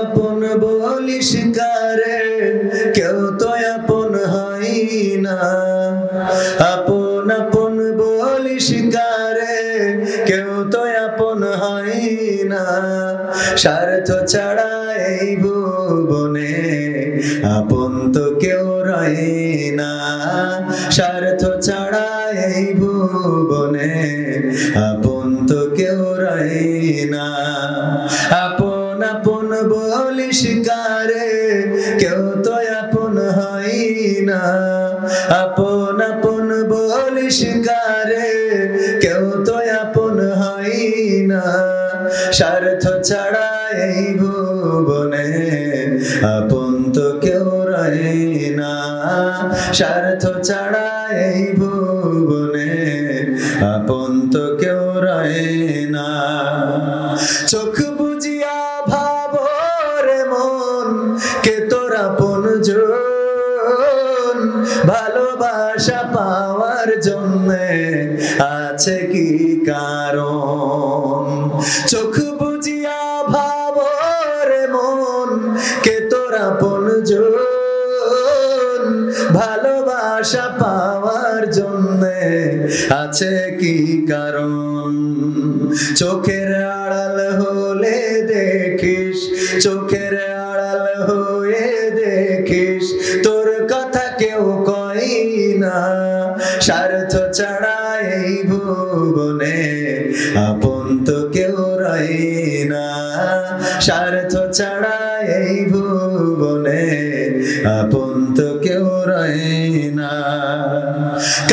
আপন বলিস কারে, কেউ তো আপন হয় না। আপন আপন বলিস কারে, কেউ তো আপন হয় না। স্বার্থ ছাড়া এই ভুবনে আপন তো কেউ রয় না। স্বার্থ ছাড়া এই ভুবনে আপন তো কেউ রয় না। আপন আপন বলিস কারে, কেউ তো আপন হয় না। আপন আপন বলিস কারে, কেউ তো আপন হয় না। স্বার্থ ছাড়া এই ভুবনে আপন তো কেউ রয় না। স্বার্থ ছাড়া এই ভুবনে আপন তো কেউ রয় না। চোখ বুঝিয়া ভাবো রে মন, কে তোর আপনজন। ভালোবাসা পাওয়ার জন্যে আছে কি কারণ? চোখ বুঝিয়া ভাবো রে মন, কে তোর আপনজন। ভালোবাসা পাওয়ার জন্যে আছে কি কারণ? চোখের আড়াল হলে দেখিস, চোখের আড়াল হয়ে দেখিস, তোর কথা কেউ কয় না। স্বার্থ ছাড়া এই ভুবনে আপন তো কেউ রয় না। স্বার্থ ছাড়া এই ভুবনে আপন তো কেউ রয় না।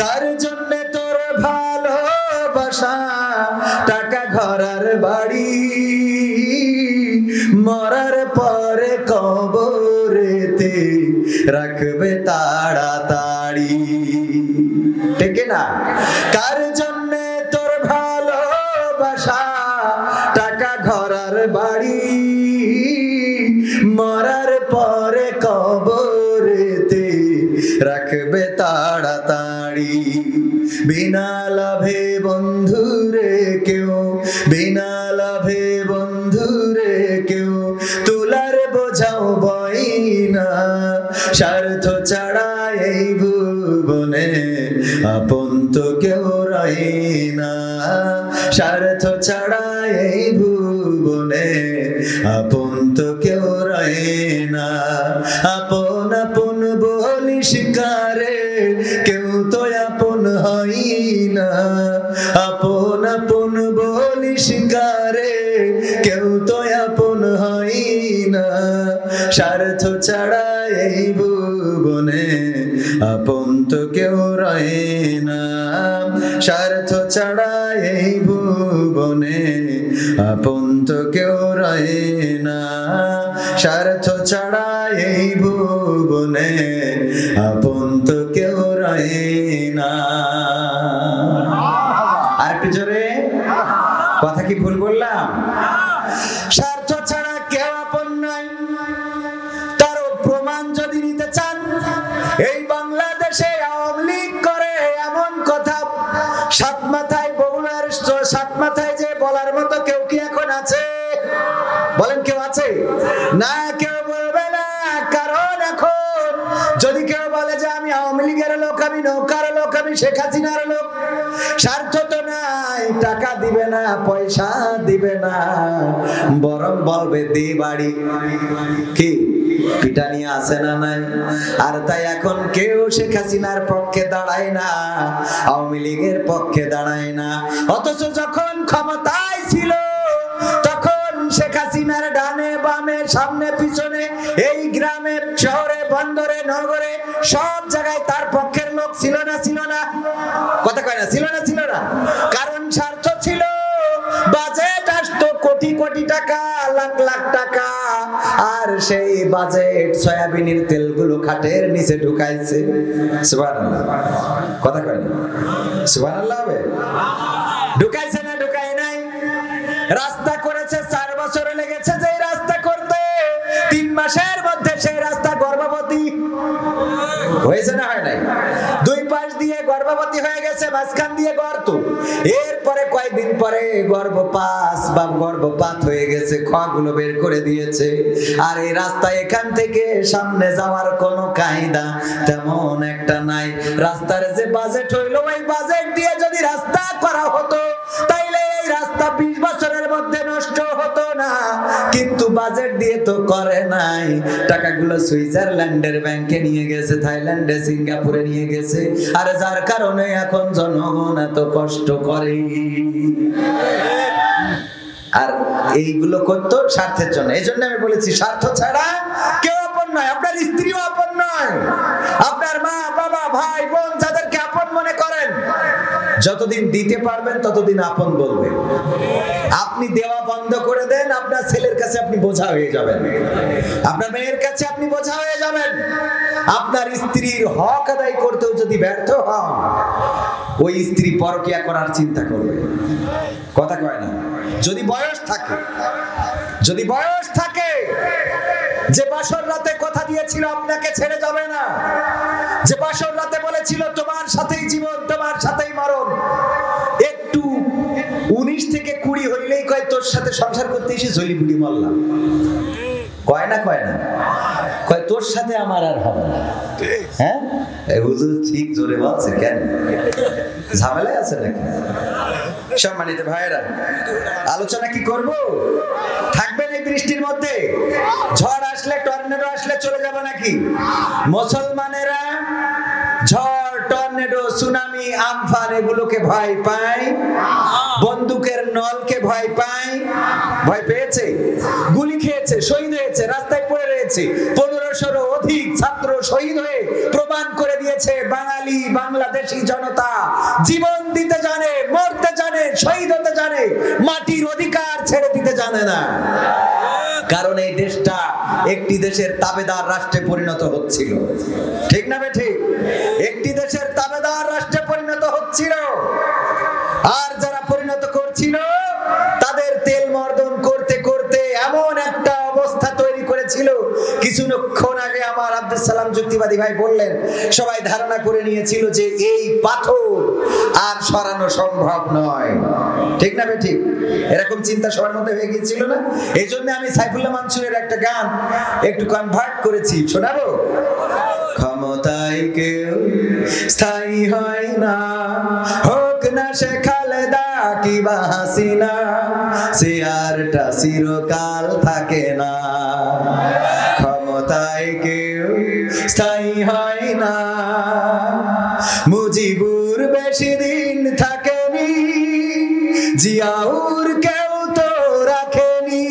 কার জন্যে তোর ভালোবাসা, টাকা ঘর আর বাড়ি, মরার পরে কবরেতে রাখবে তাড়াতাড়ি, ঠিক না? কার জন্যে তোর ভালোবাসা, টাকা ঘর আর বাড়ি, মরার পরে কবরেতে রাখবে তাড়াতাড়ি। বিনা লাভে বন্ধুরে কেউ, বিনা লাভে বন্ধুরে কেউ তুলার বোঝাও বই না। স্বার্থ ছাড়া এই ভুবনে আপন তো কেউ রয় না। স্বার্থ ছাড়া এই ভুবনে আপন তো কেউ রয় না। আপন আপন বলিস কারে, কেউ তো আপন হয় না। আপন আপন বলিস কারে, কেউ তো আপন হয় না। স্বার্থ ছাড়া এই ভুবনে আপন তো কেউ রয় না। স্বার্থ ছাড়া এই ভুবনে আপন তো কেউ রয় না। স্বার্থ ছাড়া এই ভুবনে আপন তো কেউ রয় না। আর একটু জোরে, কথা কি ভুল বললাম? স্বার্থ ছাড়া কেউ আপন নয়, তার প্রমাণ যদি নিতে চান, এই বাংলাদেশে আওয়ামী লীগ করে এমন কথা সাত মাথায় বগুড়ার সাত মাথায় যে বলার মতো কেউ কি এখন আছে? বলেন কেউ আছে? না, কেউ বলবে না। কারণ এখন যদি কেউ বলে যে আমি আওয়ামী লীগের লোক, আমি নৌকার লোক, আমি শেখ হাসিনার লোক, স্বার্থ তো নাই, টাকা দিবে না, পয়সা দিবে না, বরং বলবে দে বাড়ি। কি পিটানি আছে না নাই? আর তাই এখন কেউ শেখ হাসিনার পক্ষে দাঁড়ায় না, আওয়ামী লীগের পক্ষে দাঁড়ায় না। অথচ যখন ক্ষমতায় ছিল তখন শেখ হাসিনার ডানে বামে সামনে পিছনে এই গ্রামে শহরে বন্দরে নগরে সব জায়গায় তার পক্ষের লোক ছিল না? ছিল না? কথা কয় না, ছিল না? ছিল না? কারণ স্বার্থ ছিল। বাজেট আসতো কোটি কোটি টাকা, লাখ লাখ টাকা, আর সেই বাজেট সয়াবিনের তেলগুলো খাটের নিচে ঢুকাইছে। সুবহানাল্লাহ, কথা কয় না? সুবহানাল্লাহ হবে? ঢুকাইছে না ঢুকায় নাই? রাস্তা করেছে 4 বছর লেগেছে যে রাস্তা করতে, 3 মাসের মধ্যে সেই রাস্তা গর্ভবতী হয়েছে না হয় নাই? 2 পাশ দিয়ে গর্ভবতী হয়ে গেছে, মাঝখান দিয়ে গর্ত। এর এরপরে কয়েকদিন পরে গর্ভপাত হয়ে গেছে, খগুলো বের করে দিয়েছে। আর এই রাস্তা এখান থেকে সামনে যাওয়ার কোনো কায়দা তেমন একটা নাই। রাস্তার যে বাজেট হইলো, ওই বাজেট দিয়ে যদি রাস্তা করা হতো তাইলে এই রাস্তা 20 বছরের মধ্যে নষ্ট হতো না, কিন্তু বাজেট দিয়ে তো করে নাই। টাকাগুলো সুইজারল্যান্ডের ব্যাংকে নিয়ে গেছে, থাইল্যান্ডে, সিঙ্গাপুরে নিয়ে গেছে। আর যার কারণে এখন জনগণ এত কষ্ট করে। আর এইগুলো করতো স্বার্থের জন্য। এই জন্য আমি বলেছি, স্বার্থ ছাড়া কেউ আপন নয়। আপনার স্ত্রীও আপন নয়, আপনার মা বাবা ভাই বোন যাদেরকে আপন মনে করেন, যতদিন দিতে পারবেন ততদিন আপন বলবেন। আপনি দেওয়া বন্ধ করে দেন, আপনার ছেলের কাছে আপনি বোঝা হয়ে যাবেন, আপনার মেয়ের কাছে আপনি বোঝা হয়ে যাবেন। আপনার স্ত্রীর হক আদায় করতেও যদি ব্যর্থ হন, ওই স্ত্রী পরকিয়া করার চিন্তা করবে। কথা কয় না? যদি বয়স থাকে, যে বাসর রাতে কথা দিয়েছিল আপনাকে ছেড়ে যাবে না, যে বাসর রাতে বলেছিল তোমার সাথেই জীবন, তোমার সাথেই মরণ, একটু 19 থেকে 20 হইলেই কয় তোর সাথে সংসার করতে এসে ঝলি বুড়ি মরলাম। কয় না কয় তোর সাথে আমার আর হবে না। হ্যাঁ, হুজুর ঠিক জোরে বলছে, কেন ঝামেলায় আছে নাকি? সম্মানিত ভাইয়েরা, আলোচনা কি করব? থাকবেন এই বৃষ্টির মধ্যে? ঝড় আসলে, টর্নেডো আসলে চলে যাব নাকি? মুসলমানেরা ঝড়, টর্নেডো, সুনামি, আমফান এগুলোকে ভয় পায়, বন্দুকের নলকে ভয় পায়। ভয় পেয়েছে, গুলি খেয়েছে, শহীদ হয়েছে, রাস্তায় পড়ে রয়েছে। 1500 অধিক ছাত্র শহীদ হয়ে প্রমাণ করে দিয়েছে বাঙালি, বাংলাদেশি জনতা জীবন দিতে জানে, মরতে জানে, শহীদ হতে জানে, মাটির অধিকার ছেড়ে দিতে জানে না। কারণ এই দেশটা একটি দেশের তাবেদার রাষ্ট্রে পরিণত হচ্ছিল। ঠিক না বেঠিক? একটি দেশের তাবেদার রাষ্ট্রে পরিণত হচ্ছিল। আর যারা পরিণত করছিল তাদের তেল মর্দন করতে করতে এমন একটা অবস্থা তৈরি করেছিল। কিছুক্ষণ আগে আমার আব্দুল সালাম যুক্তিবাদী ভাই বললেন, সবাই ধারণা করে নিয়েছিল যে এই পাথর আর সরানো সম্ভব নয়। ঠিক না বেঠিক? এরকম চিন্তা সবার মধ্যে হয়ে গিয়েছিল না? এই জন্য আমি সাইফুল্লাহ মানসুরের একটা গান একটু কনভার্ট করেছি, শোনাবো? ক্ষমতায় কেউ স্থায়ী হয় না, হোক না সে খালেদা কিবা হাসিনা, সে আরটা চিরকাল থাকে না। ক্ষমতায় কেউ স্থায়ী হয় না, মুজিবুর বেশি দিন থাকেনি, জিয়াউর কেউ তো রাখেনি।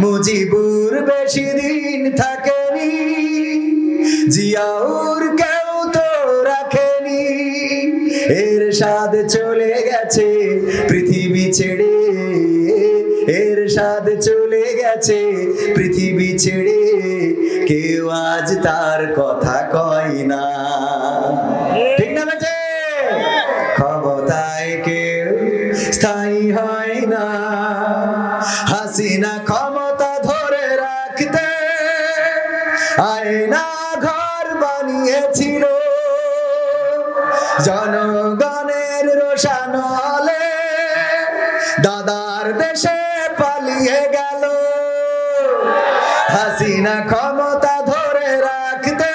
মুজিবুর বেশি দিন থাকেনি, জিয়াউর কেউ তো রাখেনি। এরশাদ চলে গেছে পৃথিবী ছেড়ে, এরশাদ চলে গেছে পৃথিবী ছেড়ে, কেউ আজ তার কথা কয় না। ঠিক না বেটে? ক্ষমতায় কেউ স্থায়ী হয় না, হাসিনা ক্ষমতা ধরে রাখতে আয়না ঘর বানিয়েছিল, জনগণের রোশানলে দাদার দেশে পালিয়ে গেল। হাসিনা ক্ষমতা ধরে রাখতে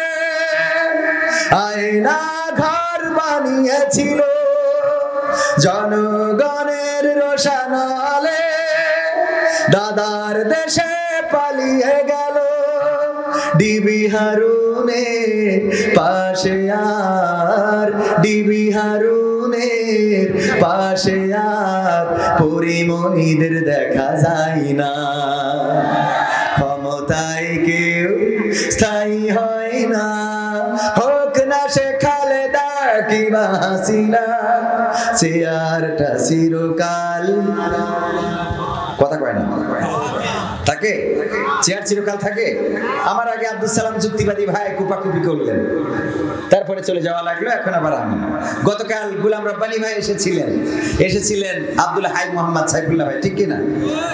আয়না ঘর বানিয়েছিল, জনগণের রোশানলে দাদার দেশে পালিয়ে গেল। ডিবি হারুনের পাশে আর, ডিবি হারুনের পাশে আর পরিমণিদের দেখা যায় না। ক্ষমতায় কেউ স্থায়ী হয় না, হোক না সে খালেদা কিবা হাসিনা, সে আরটা চিরকাল। কথা কয় না? থাকে চেয়ার চিরকাল থাকে। আমার আগে আব্দুল সালাম যুক্তিবাদী ভাই কুপাকুপি করলেন, তারপরে চলে যাওয়া লাগলো, এখন আবার আমি। গতকাল গোলাম রব্বানী ভাই এসেছিলেন আব্দুল হাই মোহাম্মদ সাইফুল্লাহ ভাই, ঠিক কিনা?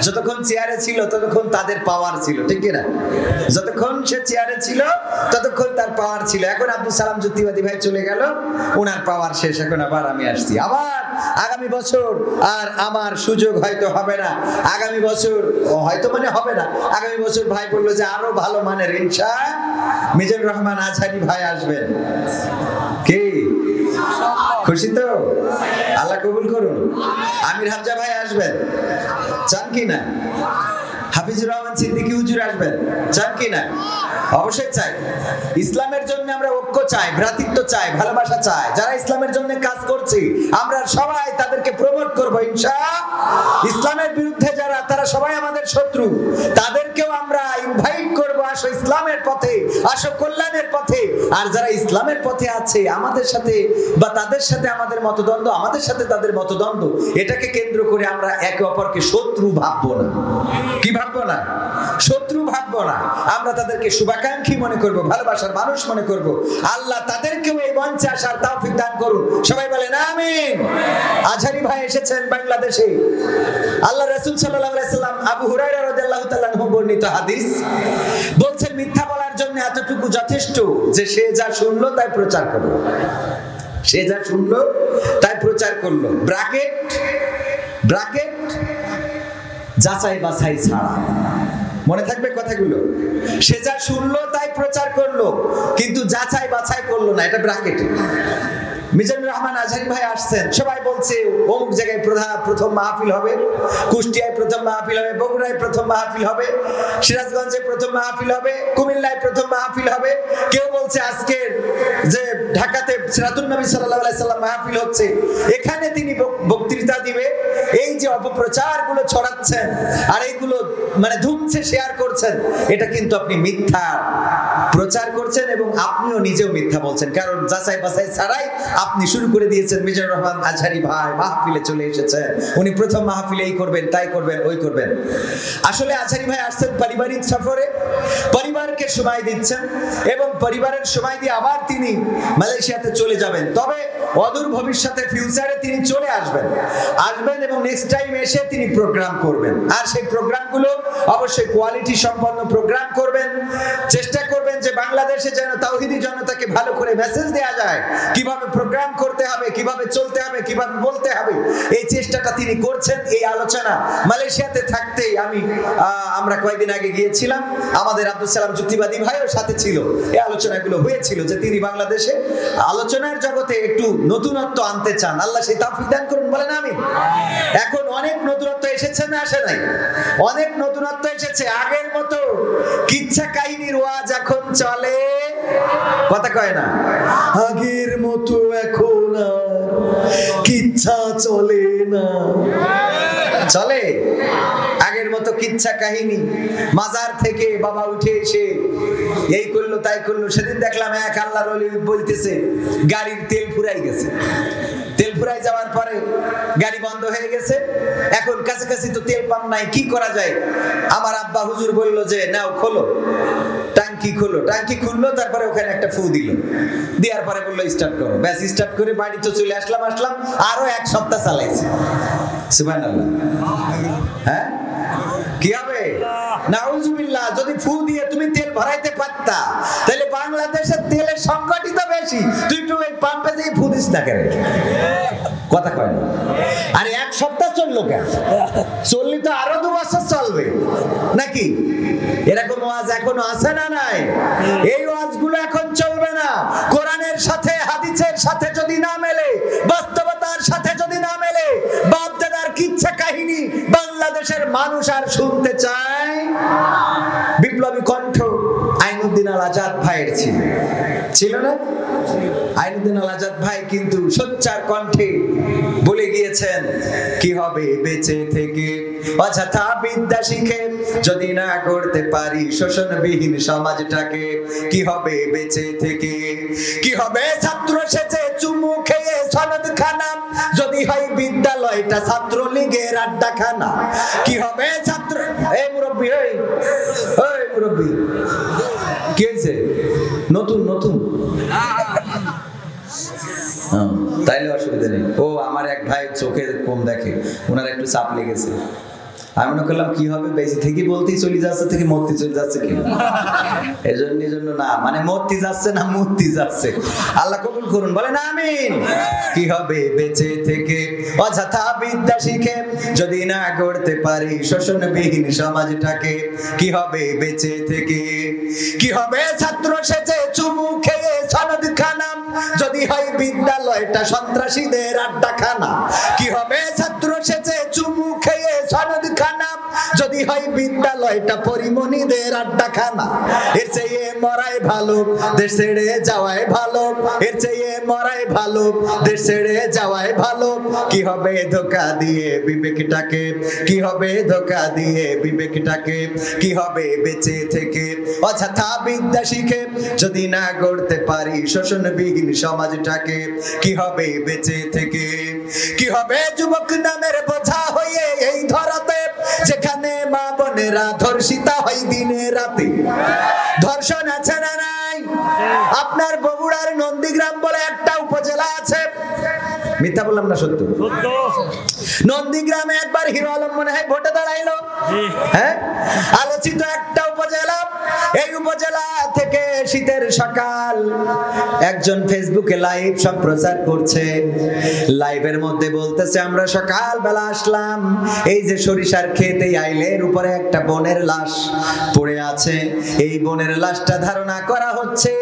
যতক্ষণ চেয়ারে ছিল ততক্ষণ তাদের পাওয়ার ছিল, ঠিক কিনা? যতক্ষণ সে চেয়ারে ছিল ততক্ষণ তার পাওয়ার ছিল। এখন আব্দুল সালাম যুক্তিবাদী ভাই চলে গেল, ওনার পাওয়ার শেষ, এখন আবার আমি আসছি। আবার আগামী বছর আর আমার সুযোগ হয়তো হবে না, আগামী বছর হয়তো মানে হবে না, আগামী বছর ভাই বললো যে আরো ভালো মানের ইনশা মিজানুর রহমান আজহারি ভাই আসবেন। কি খুশি তো? আল্লাহ কবুল করুন। আমির হামজা ভাই আসবেন, চান কি না? হাফিজুর রহমান সিদ্দিকী হুজুর আসবেন, চান কি না? অবশ্যই চাই। ইসলামের জন্য আমরা ঐক্য চাই, ভ্রাতৃত্ব চাই, ভালোবাসা চাই। যারা ইসলামের জন্য কাজ করছি আমরা সবাই তাদেরকে প্রমোট করব ইনশাআল্লাহ। ইসলামের বিরুদ্ধে যারা, তারা সবাই আমাদের শত্রু, তাদেরকেও আমরা ইনভাইট করব, আসো ইসলামের পথে, আসো কল্যাণের পথে। আর যারা ইসলামের পথে আছে আমাদের সাথে বা তাদের সাথে আমাদের মতদ্বন্দ্ব, আমাদের সাথে তাদের মতদ্বন্দ্ব, এটাকে কেন্দ্র করে আমরা একে অপরকে শত্রু ভাববো না। কি ভাববো না? শত্রু ভাববো না। আমরা তাদেরকে শুভাকাঙ্ক্ষী মনে করব, ভালোবাসার মানুষ মনে করব। আল্লাহ তাদেরকেও এই মঞ্চে আসার তৌফিক দান করুন। সবাই বলেন আমিন। আজহারি ভাই এসেছেন বাংলাদেশে। আল্লাহ রাসূল সাল্লাল্লাহু আলাইহি সাল্লাম, আবু হুরায়রা রাদিয়াল্লাহু তাআলা আনহু বর্ণিত হাদিস বলছেন, মিথ্যা বলার জন্য এতটুকু যথেষ্ট যে সে যা শুনলো তাই প্রচার করলো। সে যা শুনলো তাই প্রচার করলো। ব্র্যাকেট ব্র্যাকেট যাচাই বাছাই ছাড়া। মনে থাকবে কথাগুলো। সে যা শুনলো তাই প্রচার করলো, কিন্তু যাচাই বাছাই করলো না, এটা ব্র্যাকেটে। মিজানুর রহমান আজহারি ভাই আসছেন, সবাই বলছে অমুক জায়গায় প্রথম মাহফিল হবে, কুষ্টিয়ায় প্রথম মাহফিল হবে, বগুড়ায় প্রথম মাহফিল হবে, সিরাজগঞ্জে প্রথম মাহফিল হবে, কুমিল্লায় প্রথম মাহফিল হবে। কেউ বলছে আজকের যে ঢাকাতে সিরাতুন নবী সাল্লাল্লাহু আলাইহি সাল্লাম মাহফিল হচ্ছে, এখানে তিনি বক্তৃতা দিবে। এই যে অপপ্রচার গুলো ছড়াচ্ছেন আর এইগুলো মানে ধুমছে শেয়ার করছেন, এটা কিন্তু আপনি মিথ্যা প্রচার করছেন এবং আপনিও নিজেও মিথ্যা বলছেন। কারণ যাচাই বাছাই ছাড়াই আপনি শুরু করে দিয়েছেন। মিজানুর রহমান আজহারি ভাই মাহফিলে চলে এসেছেন, উনি প্রথম মাহফিলে এই করবেন, তাই করবেন, ওই করবেন। আসলে আজহারি ভাই আসছেন পারিবারিক সফরে, পরিবারকে সময় দিচ্ছেন এবং পরিবারের সময় দিয়ে আবার তিনি মালয়েশিয়াতে চলে যাবেন। তবে অদূর ভবিষ্যতে ফিউচারে তিনি চলে আসবেন এবং নেক্সট টাইম এসে তিনি প্রোগ্রাম করবেন। আর সেই প্রোগ্রামগুলো অবশ্যই কোয়ালিটি সম্পন্ন প্রোগ্রাম করবেন। চেষ্টা করবেন যে বাংলাদেশে যেন তাওহীদি জনতাকে ভালো করে মেসেজ দেওয়া যায়, কিভাবে প্রোগ্রাম করতে হবে, কিভাবে চলতে হবে, কিভাবে বলতে হবে, এই চেষ্টাটা তিনি করছেন। এই আলোচনা মালয়েশিয়াতে থাকতেই আমরা কয়েকদিন আগে গিয়েছিলাম, আমাদের আব্দুল সালাম যুক্তিবাদী ভাইও সাথে ছিল। এই আলোচনাগুলো হয়েছিল যে তিনি বাংলাদেশে আলোচনার জগতে একটু নতুনত্ব আনতে চান। আল্লাহ সেই তৌফিক দান করুন, বলেন আমিন। এখন অনেক নতুনত্ব এসেছে না আসে নাই? অনেক নতুনত্ব এসেছে। আগের মতো কিচ্ছা কাহিনীর ওয়াজ এখন চলে, কথা কয় না। আগের মতো এখন কিচ্ছা চলে না। চলে আগের মতো কিচ্ছা কাহিনী? মাজার থেকে বাবা উঠে এসে এই করলো তাই করলো। সেদিন দেখলাম এক আল্লাহর ওলি বলতেছে গাড়ির তেল ফুরাই গেছে। তেল ফুরাই যাওয়ার পরে গাড়ি বন্ধ হয়ে গেছে, এখন কাছাকাছি তো তেল পাম্প নাই, কি করা যায়? আমার আব্বা হুজুর বলল যে নাও খোলো, টাঙ্কি খোলো। টাঙ্কি খুললো, তারপরে ওখানে একটা ফু দিল, দেওয়ার পরে বললো স্টার্ট করো। ব্যাস স্টার্ট করে বাড়িতে চলে আসলাম। আরো এক সপ্তাহ চালাইছে। সুবহানাল্লাহ। হ্যাঁ, কি হবে? নাউজুবিল্লাহ। যদি ফু দিয়ে তুমি তেল ভরাইতে পারতা তাহলে বাংলাদেশের তেলের সংকটই তো বেশি। তুই একটু ওই পাম্পে দিয়ে ফু দিস না কেন? কথা কয় না। আরে এক সপ্তাহ চললো কেন? চললি তো আরো 2 বছর চলবে নাকি? এরকম ওয়াজ এখনো আছে না নাই? এই ওয়াজগুলো এখন চলবে না। কোরআনের সাথে হাদিসের সাথে যদি না মেলে, বাস্তবতার সাথে যদি না মেলে, বাপ দাদার কিচ্ছা কাহিনী বাংলাদেশের মানুষ আর শুনতে চায়? বিপ্লবী কণ্ঠ আইনুদ্দিন আল আজাদ ভাইয়ের ছিল না? আইনুদ্দিন আল আজাদ ভাই কিন্তু সোচ্চার কণ্ঠে বলে গিয়েছেন, কি হবে বেঁচে থেকে অযথা বিদ্যা শিখে যদি না করতে পারি শোষণবিহীন সমাজটাকে? কি হবে বেঁচে থেকে? কি হবে ছাত্র সেজে চুমু খেয়ে সনদ খানা যদি হয় বিদ্যালয়টা ছাত্রলীগের আড্ডাখানা? কি হবে ছাত্র এই মুরব্বী, ওই মুরব্বী কি হয়েছে? নতুন নতুন তাইলে অসুবিধা নেই। ও আমার এক ভাই চোখে কম দেখে, ওনার একটু চাপ লেগেছে। আমি মনে করলাম কি হবে, বেঁচে থেকে বলতেই চলে যাচ্ছে, থেকে মরতে চলে যাচ্ছে কি এজন্য না, মানে মরতে যাচ্ছে না মূর্তি যাচ্ছে। আল্লাহ কবুল করুন, বলেন আমিন। কি হবে বেঁচে থেকে অযথা বিদ্যা শিখে যদি না গড়তে পারি শোষণবিহীন সমাজটাকে? কি হবে বেঁচে থেকে? কি হবে ছাত্র সেজে চুমু খেয়ে সনদ খানা যদি হয় বিদ্যালয়টা সন্ত্রাসীদের আড্ডাখানা? কি হবে ছাত্র সেজে চুমু খেয়ে সনদ খানা যদি হয় বিদ্যালয়টা পরিমণিদের আড্ডাখানা? এর চেয়ে মরাই ভালো, দেশ ছেড়ে যাওয়াই ভালো। এর চেয়ে মরাই ভালো, দেশ ছেড়ে যাওয়াই ভালো। কি হবে ধোঁকা দিয়ে বিবেকটাকে? কি হবে ধোঁকা দিয়ে বিবেকটাকে? কি হবে বেঁচে থেকে অযথা বিদ্যা শিখে যদি না গড়তে পারি শোষণবিহীন সমাজটাকে? কি হবে বেঁচে থেকে? কি হবে যুবক নামের বোঝা হয়ে এই ধরাতে, যেখানে মা বোনেরা ধর্ষিতা হয় দিনে রাতে? ধর্ষণ আছে না নাই? আপনার বগুড়ার নন্দীগ্রাম বলে একটা উপজেলা আছে, মিথ্যা বললাম না সত্য? নন্দীগ্রামে একবার হিরো আলম মনে হয় ভোটে দাঁড়াইলো, হ্যাঁ, আলোচিত একটা উপজেলা। এই উপজেলা থেকে শীতের সকাল একজন ফেসবুকে লাইভ সম্প্রচার করছে। লাইভের মধ্যে বলতেছে, আমরা সকাল বেলা আসলাম, এই যে সরিষার ক্ষেত, এই আইলের উপরে একটা বোনের লাশ পড়ে আছে। এই বোনের লাশটা ধারণা করা হচ্ছে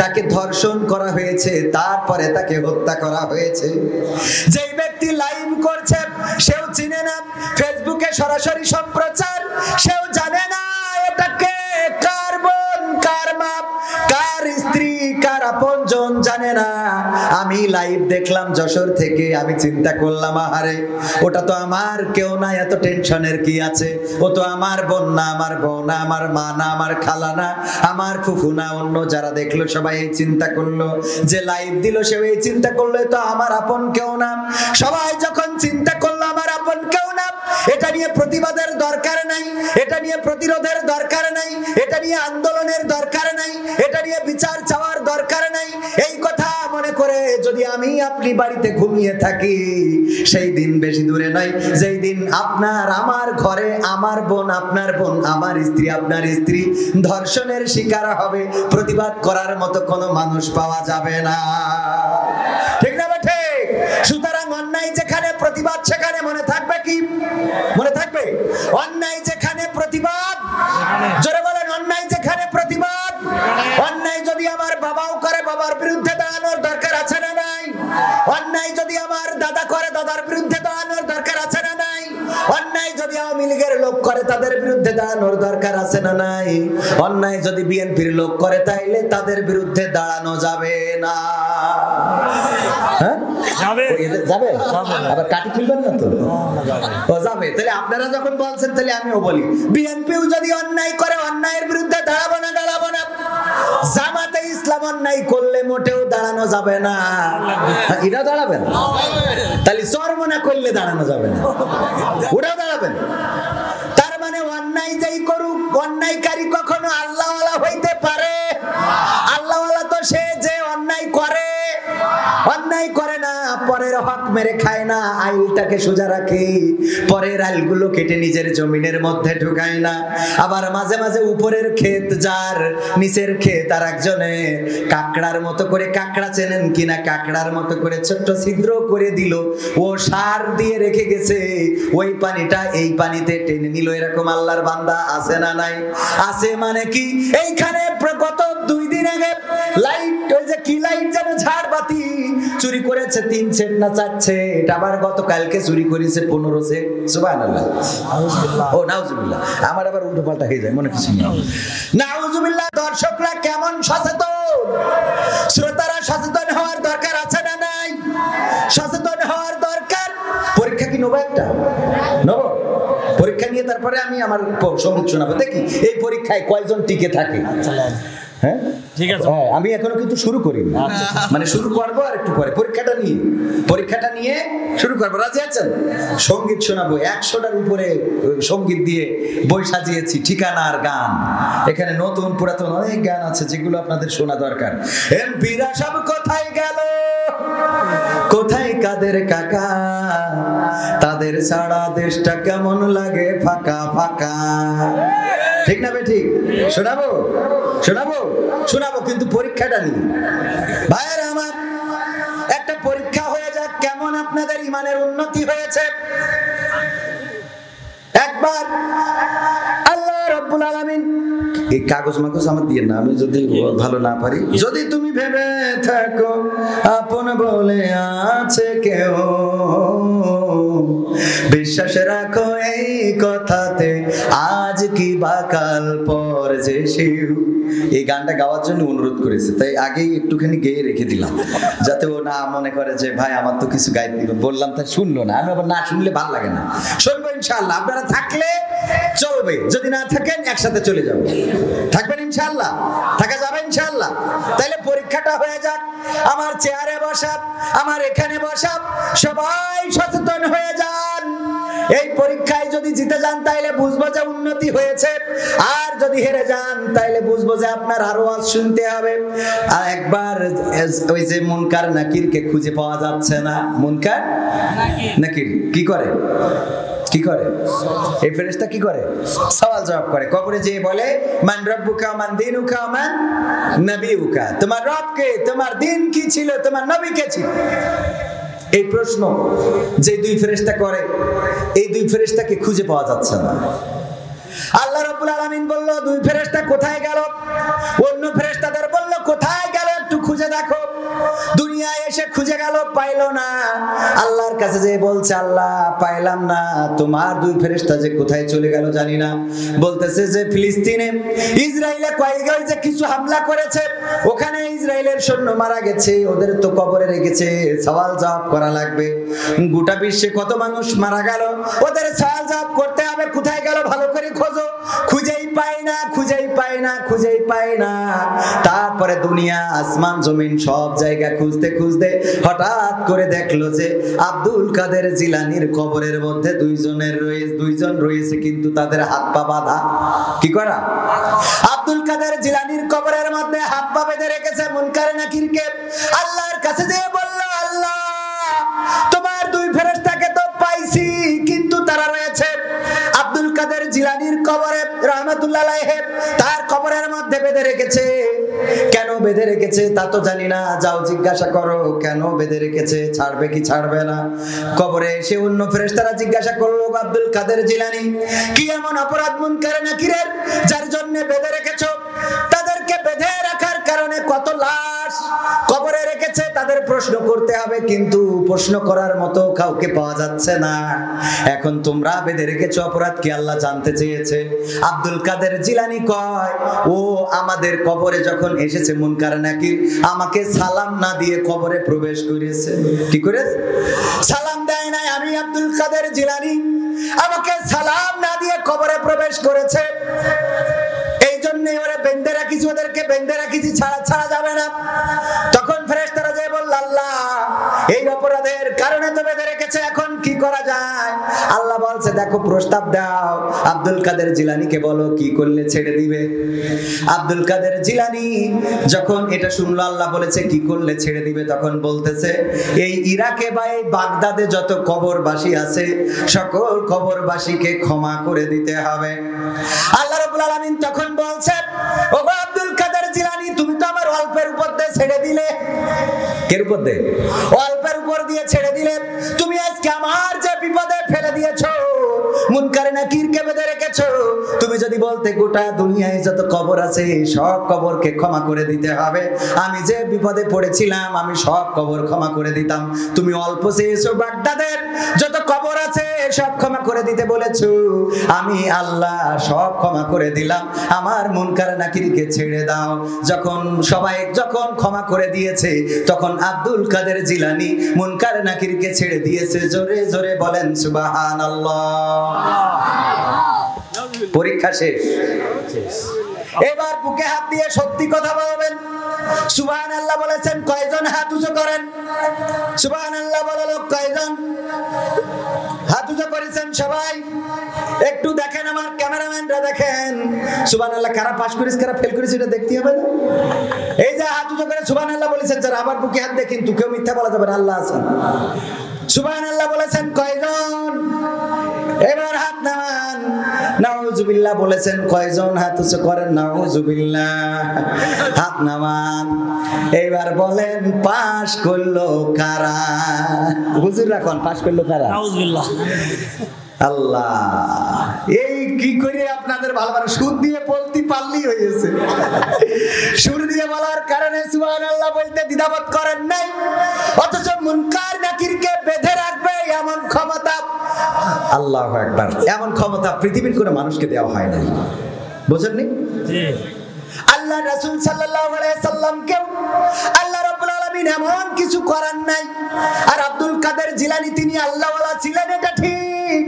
তাকে ধর্ষণ করা হয়েছে, তারপরে তাকে হত্যা করা হয়েছে। যেই ব্যক্তি লাইভ করছে সেও চিনে না ফেসবুকে সরাসরি সম্প্রচার, সেও জানে না এটাকে কার বোন, কার মা, কার স্ত্রী, কার আপনজন জানে না। আমি লাইভ দেখলাম যশোর থেকে, আমি চিন্তা করলাম আহারে ওটা তো আমার কেউ না, এত টেনশনের কি আছে? ও তো আমার বোন না, আমার বউ না, আমার মা না, আমার খালা না, আমার ফুফু না। অন্য যারা দেখলো সবাই এই চিন্তা করলো, যে লাইভ দিল সেও এই চিন্তা করলো তো আমার আপন কেউ না। সবাই যখন চিন্তা করলো আমার আপন কেউ না, এটা নিয়ে প্রতিবাদের দরকার নাই, এটা নিয়ে প্রতিরোধের দরকার নাই, এটা নিয়ে আন্দোলনের দরকার নাই, এটা নিয়ে বিচার চাওয়ার দরকার নাই। এই কথা মনে করে যদি আমি আপনি বাড়িতে ঘুমিয়ে থাকি, সেই দিন বেশি দূরে নয় যেই দিন আপনার আমার ঘরে আমার বোন, আপনার বোন, আমার স্ত্রী, আপনার স্ত্রী ধর্ষণের শিকার হবে। প্রতিবাদ করার মতো কোনো মানুষ পাওয়া যাবে না, ঠিক না? ঠিক। সুতরাং অন্যায় যেখানে প্রতিবাদ সেখানে মনে থাকবে কি? মনে থাকবে অন্যায় যেখানে প্রতিবাদ, জোরে বলেন অন্যায় যেখানে প্রতিবাদ। অন্যায় যদি আমার বাবাও করে বাবার বিরুদ্ধে দাঁড়ানোর দরকার আছে না নাই? অন্যায় যদি আমার দাদা করে দাদার বিরুদ্ধে দাঁড়ানোর দরকার আছে না নাই? অন্যায় যদি আওয়ামী লীগের লোক করে তাদের বিরুদ্ধে দাঁড়ানোর দরকার আছে না নাই? অন্যায় যদি বিএনপির লোক করে তাইলে তাদের বিরুদ্ধে দাঁড়ানো যাবে না। হ্যাঁ যাবে, যাবে, আবার কাটি খুলবেন না তো? ও যাবে। তাহলে আপনারা যখন বলছেন তাহলে আমিও বলি, বিএনপিও যদি অন্যায় করে অন্যায়ের বিরুদ্ধে দাঁড়াবো না, দাঁড়াবো না। জামাতে ইসলাম অন্যায় করলে মোটেও দাঁড়ানো যাবে না, এটা দাঁড়াবেন। তাহলে চরমনা করলে দাঁড়ানো যাবে না, ওটাও দাঁড়াবেন। তার মানে অন্যায় যাই করুক, অন্যায়কারী কখনো আল্লাহওয়ালা হইতে পারে? আল্লাহওয়ালা তো সে যে অন্যায় করে, অন্যায় করে না, পরের হক মেরে খায় না, আইলটাকে সোজা রাখে, পরের আইলগুলো কেটে নিজের জমিনের মধ্যে ঢুকায় না। আবার মাঝে মাঝে উপরের ক্ষেত যার, নিচের ক্ষেত আর একজনে, কাকড়ার মতো করে, কাকড়া চেনেন কিনা, কাকড়ার মতো করে ছোট্ট ছিদ্র করে দিল, ও সার দিয়ে রেখে গেছে, ওই পানিটা এই পানিতে টেনে নিল। এরকম আল্লাহর বান্দা আছে না নাই? আছে। মানে কি, এইখানে গত 2 দিন আগে লাইট, ওই যে কি লাইট যেন, ঝাড়বাতি চুরি করেছে 3 সেট না 4 সেট। আবার গতকালকে চুরি করেছে 15 সেট। সুবহানাল্লাহ, ও নাউজুবিল্লাহ। আমার আবার উল্টো পাল্টা হয়ে যায়, মনে কিছু না। নাউজুবিল্লাহ। দর্শকরা কেমন সচেতন, শ্রোতারা সচেতন হওয়ার দরকার আছে না নাই? সচেতন হওয়ার দরকার। পরীক্ষা কি নেবো? একটা নেবো। পরীক্ষা নিয়ে তারপরে আমি আমার সঙ্গীত শোনাবো। দেখি এই পরীক্ষায় কয়জন টিকে থাকে। হ্যাঁ ঠিক আছে, আমি এখনো কিন্তু শুরু করিনি, মানে শুরু করবো আর একটু পরে। পরীক্ষাটা নিয়ে শুরু করবো। রাজি আছেন? সঙ্গীত শোনাবো। 100টার উপরে সঙ্গীত দিয়ে বই সাজিয়েছি, ঠিকানার গান। এখানে নতুন পুরাতন অনেক গান আছে যেগুলো আপনাদের শোনা দরকার। এমপিরা সব কোথায় গেল, কোথায় কাদের কাকা, তাদের ছাড়া দেশটা কেমন লাগে ফাঁকা ফাঁকা। ঠিক না ঠিক? শোনাবো শোনাবো শোনাবো, কিন্তু পরীক্ষাটা নিয়ে। ভাইয়েরা আমার, একটা পরীক্ষা হয়ে যাক কেমন আপনাদের ইমানের উন্নতি হয়েছে। একবার আল্লাহ রাব্বুল আলামিন, এই কাগজ মাগজ আমার দিয়ে না, আমি যদি ভালো না পারি। যদি তুমি ভেবে থাকো আপন বলে আছে কেউ, বিশ্বাস রাখো এই কথাতে, আজ কি বা কাল পর যে সেও। এই গানটা গাওয়ার জন্য অনুরোধ করেছে, তাই আগেই একটুখানি গেয়ে রেখে দিলাম, যাতে ও না মনে করে যে ভাই আমার তো কিছু গাইতে দিল, বললাম তাই শুনলো না। আমি আবার না শুনলে ভালো লাগে না। শুনবো ইনশাআল্লাহ, আপনারা থাকলে চলবে, যদি না থাকেন একসাথে চলে যাবো। থাকবেন ইনশাআল্লাহ? থাকা যাবে ইনশাআল্লাহ? তাহলে পরীক্ষাটা হয়ে যাক। আমার চেয়ারে বসা, আমার এখানে বসা, সবাই সচেতন হয়ে যান। এই পরীক্ষায় যদি জিতে যান তাইলে বুঝবো যে উন্নতি হয়েছে, আর যদি হেরে যান তাইলে বুঝবো যে আপনার আরো ওয়াজ শুনতে হবে। আর একবার ওই যে মুনকার নাকিরকে খুঁজে পাওয়া যাচ্ছে না। মুনকার নাকির কি করে? কি করে এই ফেরেশতা? কি করে? সওয়াল জবাব করে। কবরে যেয়ে বলে, মান রব্বুকা মান দীনুকা মান নবিয়ুকা, তোমার রব কে, তোমার দিন কি ছিল, তোমার নবী কে ছিল। এই প্রশ্ন যে দুই ফেরেশতা করে, এই দুই ফেরেশতাকে খুঁজে পাওয়া যাচ্ছে না। আল্লাহ রাব্বুল আলামিন বলল, দুই ফেরেশতা কোথায় গেল? অন্য ফেরেশতাদের বলল, কোথায় গেল একটু খুঁজে দেখো। দুনিয়ায় এসে খুঁজে গেল, পাইলো না। আল্লাহর কাছে যে বলছে, আল্লাহ পাইলাম না, তোমার দুই ফেরেশতা যে কোথায় চলে গেল জানি না। বলতেছে যে ফিলিস্তিনে ইসরায়েলে কয়েকবার যে কিছু হামলা করেছে, ওখানে ইসরায়েলের সৈন্য মারা গেছে, ওদের তো কবরে রেখেছে, সওয়াল জবাব করা লাগবে। গোটা বিশ্বে কত মানুষ মারা গেল, ওদের সওয়াল জবাব করতে হবে। কোথায় গেল ভালো করে খোঁজো। খুঁজেই পাই না, খুঁজেই পাই না, খুঁজেই পাই না। তারপরে দুনিয়া আসমান জমিন সব জায়গা খুঁজতে খুঁজতে হঠাৎ করে দেখলো যে আব্দুল কাদের জিলানীর কবরের মধ্যে দুইজন রয়েছে, কিন্তু তাদের হাত পা বাঁধা। কি করা? আব্দুল কাদের জিলানীর কবরের মধ্যে হাত পা বেঁধে রেখেছে মুনকার নাকিরকে। আল্লাহর কাছে যেয়ে বলল, আল্লাহ তোমার দুই ফেরেশতাকে তো পাইছি, কিন্তু তারা রয়েছে আব্দুল কাদের জিলানীর কবরে রাহমাতুল্লাহ আলাইহি, তার কবরের মধ্যে বেঁধে রেখেছে। কেন বেঁধে রেখেছে তা তো জানি না, যাও জিজ্ঞাসা করো কেন বেঁধে রেখেছে, ছাড়বে কি ছাড়বে না। কবরে এসে অন্য ফেরেশতারা জিজ্ঞাসা করলো, আব্দুল কাদের জিলানী কি এমন অপরাধ মুনকার নাকিরের যার জন্য বেঁধে রেখেছো? তাদেরকে বেঁধে রাখার কারণে কত লাশ কবরে রেখেছে, তাদের প্রশ্ন করতে হবে, কিন্তু প্রশ্ন করার মতো কাউকে পাওয়া যাচ্ছে না। এখন তোমরা বেঁধে রেখেছো অপরাধ কি আল্লাহ জানতে চেয়েছে। আব্দুল কাদের জিলানী কয়, ও আমাদের কবরে যখন এসেছে মুনকার নাকির, আমাকে সালাম না দিয়ে কবরে প্রবেশ করেছে। কি করে? সালাম দেয় নাই। আমি আব্দুল কাদের জিলানী, আমাকে সালাম না দিয়ে কবরে প্রবেশ করেছে। এই জন্য ওরা বেঁধে রাখিছি, ওদেরকে বেঁধে রাখিছি, ছাড়া যাবে না। তখন ফেরেশতারা যে বলল, আল্লাহ এই অপরাধের কারণে তো বেঁধে রেখেছে, এখন কি করা যায়? আল্লাহ বলছে, দেখো প্রস্তাব দাও, আব্দুল কাদের জিলানীকে বলো কি করলে ছেড়ে দিবে। আব্দুল কাদের জিলানী যখন এটা শুনলো, আল্লাহ বলেছে কি করলে ছেড়ে দিবে, তখন বলতেছে, এই ইরাকে বা এই বাগদাদে যত কবরবাসী আছে সকল কবরবাসীকে ক্ষমা করে দিতে হবে। আল্লাহ রাব্বুল আলামিন তখন বলছে, ও আব্দুল কাদের জিলানী, তুমি তো আমার অল্পের উপর দিয়ে ছেড়ে দিলে। এর উপর দিয়ে, অল্পের উপর দিয়ে ছেড়ে দিলে, তুমি আজকে আমার যে বিপদে ফেলে দিয়েছো, মুনকার নাকিরকে বেঁধে রেখেছো। তুমি যদি বলতে গোটা দুনিয়ায় যত কবর আছে সব কবরকে ক্ষমা করে দিতে হবে, আমি যে বিপদে পড়েছিলাম আমি সব কবর ক্ষমা করে দিতাম। তুমি অল্প চেয়েছো, বাগদাদের যত কবর আছে সব ক্ষমা করে দিতে বলেছো, আমি আল্লাহ সব ক্ষমা করে দিলাম, আমার মুনকার নাকিরকে ছেড়ে দাও। যখন ক্ষমা করে দিয়েছে, তখন আব্দুল কাদের জিলানী মুনকার নাকিরকে ছেড়ে দিয়েছে। জোরে জোরে বলেন সুবহানাল্লাহ। পরীক্ষা শেষ। এবার বুকে হাত দিয়ে সত্যি কথা বলবেন। সুবহানাল্লাহ বলেছেন কয়জন? হাত উঁচু করেন। সুবহানাল্লাহ বলে লোক কয়জন? হাত উঁচু করেছেন সবাই, একটু দেখেন, আমার ক্যামেরাম্যানরা দেখেন। সুবহানাল্লাহ, কারা পাস করেছে কারা ফেল করেছে এটা দেখতে হবে না? এই যে হাত উঁচু করে সুবহানাল্লাহ বলেছেন যারা, আবার বুকে হাত দেখেন, তো কেউ মিথ্যা বলা যাবে না, আল্লাহ আছেন। সুবহানাল্লাহ বলেছেন কয়জন? এবার হাত নামান। নাউজুবিল্লাহ বলেছেন কয়জন? হাত উঁচু করেন, নাউজুবিল্লাহ, হাত নামান। এইবার বলেন পাস করলো কারা? হুজুর রাখন, পাস করলো কারা? নাউজুবিল্লাহ। আল্লাহ, এই কি করে আপনাদের ভালোবাসা সুদ দিয়ে বলতে পারলেই হয়েছে। সুর দিয়ে বলার কারণে সুবহানাল্লাহ বলতে দ্বিধাবোধ করেন নাই, অথচ মুনকার নাকিরকে বেঁধে রাখবে এমন ক্ষমতা, আল্লাহু আকবার, এমন ক্ষমতা পৃথিবীর কোনো মানুষকে দেওয়া হয় না। বুঝেননি? আল্লাহ রাসূল সাল্লাল্লাহু আলাইহি সাল্লামকে আল্লাহ রাব্বুল আলামিন এমন কিছু করার নাই। আর আব্দুল কাদের জিলানী তিনি আল্লাহওয়ালা ছিলেন, এটা ঠিক,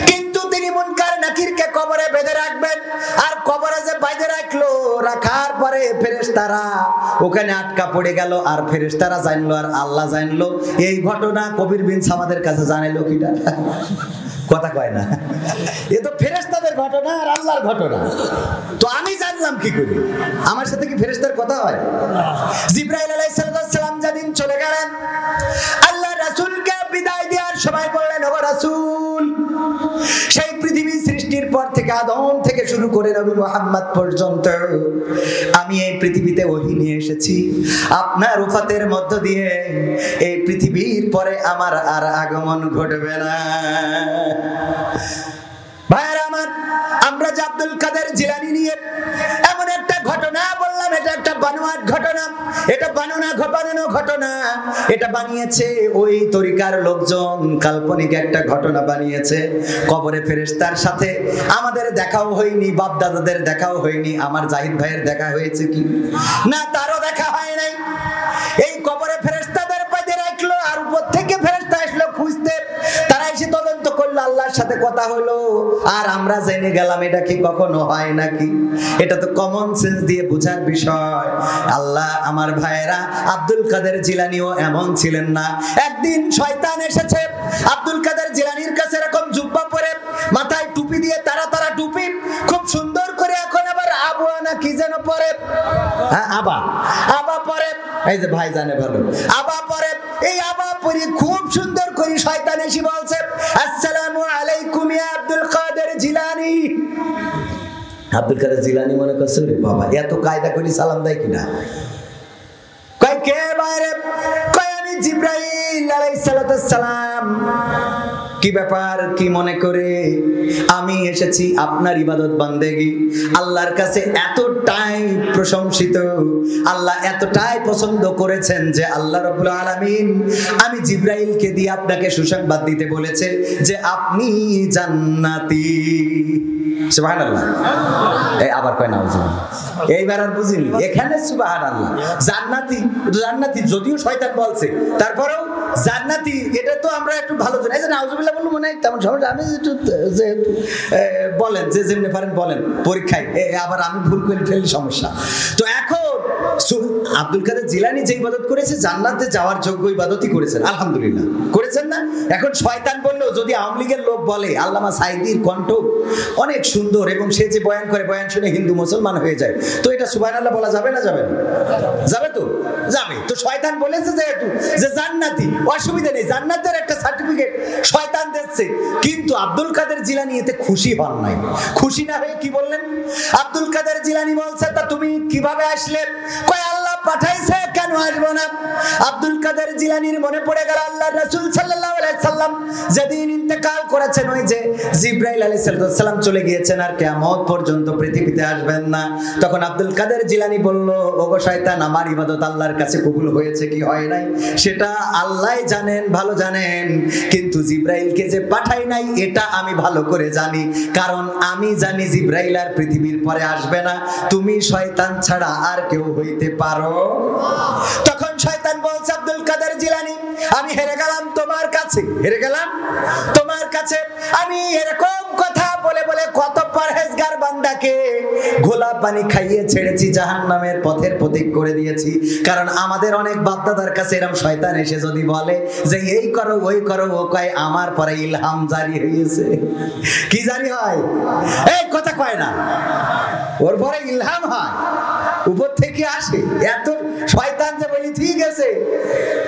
কিন্তু তিনি মুনকার নাকিরকে কবরে বেঁধে রাখবেন। আর কবরে যে বেঁধে রাখলো, রাখার পরে ফেরেশতারা ওখানে আটকা পড়ে গেল, আর ফেরেশতারা জানলো আর আল্লাহ জানলো। এই ঘটনা কবির বিন সামাদের কাছে জানাইলো কিটা? কথা কয় না, এ তো ফেরেশতাদের ঘটনা আর আল্লাহর ঘটনা। তো আমি জানলাম কি করে? আমার সাথে কি ফেরেশতার কথা হয়? জিবরাইল আলাইহিস সালাম যেদিন চলে গেলেন, আল্লাহ রাসূলকে বিদায় দেওয়ার সময় বললেন, ও রাসূল, সেই পৃথিবী সৃষ্টির পর থেকে আদম থেকে শুরু করে নবী মুহাম্মদ পর্যন্ত আমি এই পৃথিবীতে ওহী নিয়ে এসেছি। আপনার উফাতের মধ্য দিয়ে এই পৃথিবীর পরে আমার আর আগমন ঘটবে না। ভাইরা আমার, আমরা যে আব্দুল কাদের জিলানী নিয়ে এমন একটা ঘটনা বললাম, এটা একটা বানোয়াট ঘটনা, এটা বানানো ঘটনা, এটা বানিয়েছে ওই তরিকার লোকজন, কাল্পনিক একটা ঘটনা বানিয়েছে। কবরে ফেরেশতার সাথে আমাদের দেখাও হয়নি, বাপ দাদাদের দেখাও হয়নি। আমার জাহিদ ভাইয়ের দেখা হয়েছে কি না? তারও দেখা হয় নাই। এই কবরে ফেরেশতাদের বাইরে রাখলো, আর উপর থেকে ফেরেশতা আসলো খুঁজতে, তারা এসে তদন্ত করলো, আল্লাহর সাথে কথা হলো, আর আমরা জেনে গেলাম। এটা কি কখনো হয় নাকি? এটা তো কমন সেন্স দিয়ে বোঝার বিষয়। আল্লাহ, আমার ভাইয়েরা, আব্দুল কাদের জিলানীও এমন ছিলেন না। একদিন শয়তান এসেছে আব্দুল কাদের জিলানীর কাছে, এরকম জুব্বা পরে, মাথায় টুপি দিয়ে, তারা টুপি, খুব সুন্দর করে। এখন আবার আবুয়া না কি যেন পরে, হ্যাঁ আবা পরে, এই যে ভাই জানে ভালো, আবা পরে। এই আবা পরে খুব সুন্দর করে শয়তান এসে বলছে, আসসালামু আলাইকুম ইয়া আব্দুল কাদের জিলানী। আব্দুল কাদের জিলানী মনে করছে, রে বাবা, এত কায়দা করে সালাম দেয় কিনা? কয় কে বাইরে? কয় আমি জিবরাইল আলাইহিস সালাম। কি ব্যাপার, কি মনে করে? আমি এসেছি আপনার ইবাদত বান্দেগি। আল্লাহর কাছে এতটাই প্রশংসিত, আল্লাহ এতটাই পছন্দ করেছেন যে আল্লাহ রাব্বুল আলামিন আমি জিবরাইলকে দিয়ে আপনাকে সুসংবাদ দিতে বলেছে যে আপনি জান্নাতি। সুবহানাল্লাহ। এই আবার কয় নাউজুবিল্লাহ। এইবার আর বুঝিনি, এখানে সুবহানাল্লাহ। জান্নাতি যদিও শয়তান বলছে, তারপরেও জান্নাতি, এটা তো আমরা একটু ভালো জানি। এই যে নাউজুবিল্লাহ বলবো মনে হয় তেমন সমস্যা। আমি একটু যেহেতু বলেন, যে যেমনি পারেন বলেন, পরীক্ষায় আবার আমি ভুল করে ফেললে সমস্যা। তো এখন আব্দুল কাদের জিলানী যে ইবাদত করেছে, জান্নাতে যাওয়ার যোগ্য ইবাদতই করেছেন, আলহামদুলিল্লাহ, করেছেন না? এখন শয়তান বললো, যদি আওয়ামী লীগের লোক বলে, আল্লামা সাইদির কণ্ঠ অনেক সুন্দর এবং সে যে বয়ান করে, বয়ান শুনে হিন্দু মুসলমান হয়ে যায়, তো এটা সুবহানাল্লাহ বলা যাবে না? যাবে না? যাবে তো যাবে। তো শয়তান বলেছে যেহেতু যে জান্নাতি, অসুবিধা নেই, জান্নাতের একটা সার্টিফিকেট শয়তান দিচ্ছে। কিন্তু আব্দুল কাদের জিলানী এতে খুশি হন নাই। খুশি না হয়ে কি বললেন? আব্দুল কাদের জিলানী বলছে, তা তুমি কিভাবে আসলে? কয় আল্লাহ পাঠাইছে, কেন আসবো না? আব্দুল কাদের জিলানীর মনে পড়ে গেল আল্লাহর রাসূল সাল্লাল্লাহু আলাইহি সাল্লাম যেদিন ইন্তেকাল করেছেন, ওই যে জিবরাইল আলাইহিস সালাম চলে গিয়েছেন, আর কিয়ামত পর্যন্ত পৃথিবীতে আসবেন না। তখন আব্দুল কাদের জিলানী বলল, ওগো শয়তান, আমার ইবাদত আল্লাহর কাছে কবুল হয়েছে কি হয় নাই সেটা আল্লাহই জানেন, ভালো জানেন, কিন্তু জিবরাইলকে যে পাঠাই নাই এটা আমি ভালো করে জানি, কারণ আমি জানি জিবরাইল আর পৃথিবীর পরে আসবে না, তুমি শয়তান ছাড়া আর কেউ হইতে পারো। তখন শয়তান বলছে, আব্দুল কাদের জিলানী, আমি হেরে গেলাম তোমার কাছে, হেরে গেলাম তোমার কাছে। আমি এরকম কথা বলে বলে কত পরহেজগার বান্দাকে গোলাপ পানি খাইয়ে ছেড়েছি, জাহান্নামের পথের প্রতীক করে দিয়েছি। কারণ আমাদের অনেক বাপদাদার কাছে এরকম শয়তান এসে যদি বলে যে এই করো ওই করো, ও কয় আমার পরে ইলহাম জারি হয়েছে। কি জারি হয়? এই কথা কয় না, ওর পরে ইলহাম হয়, উপর থেকে আসে। এত শয়তান যে বলি ঠিক আছে।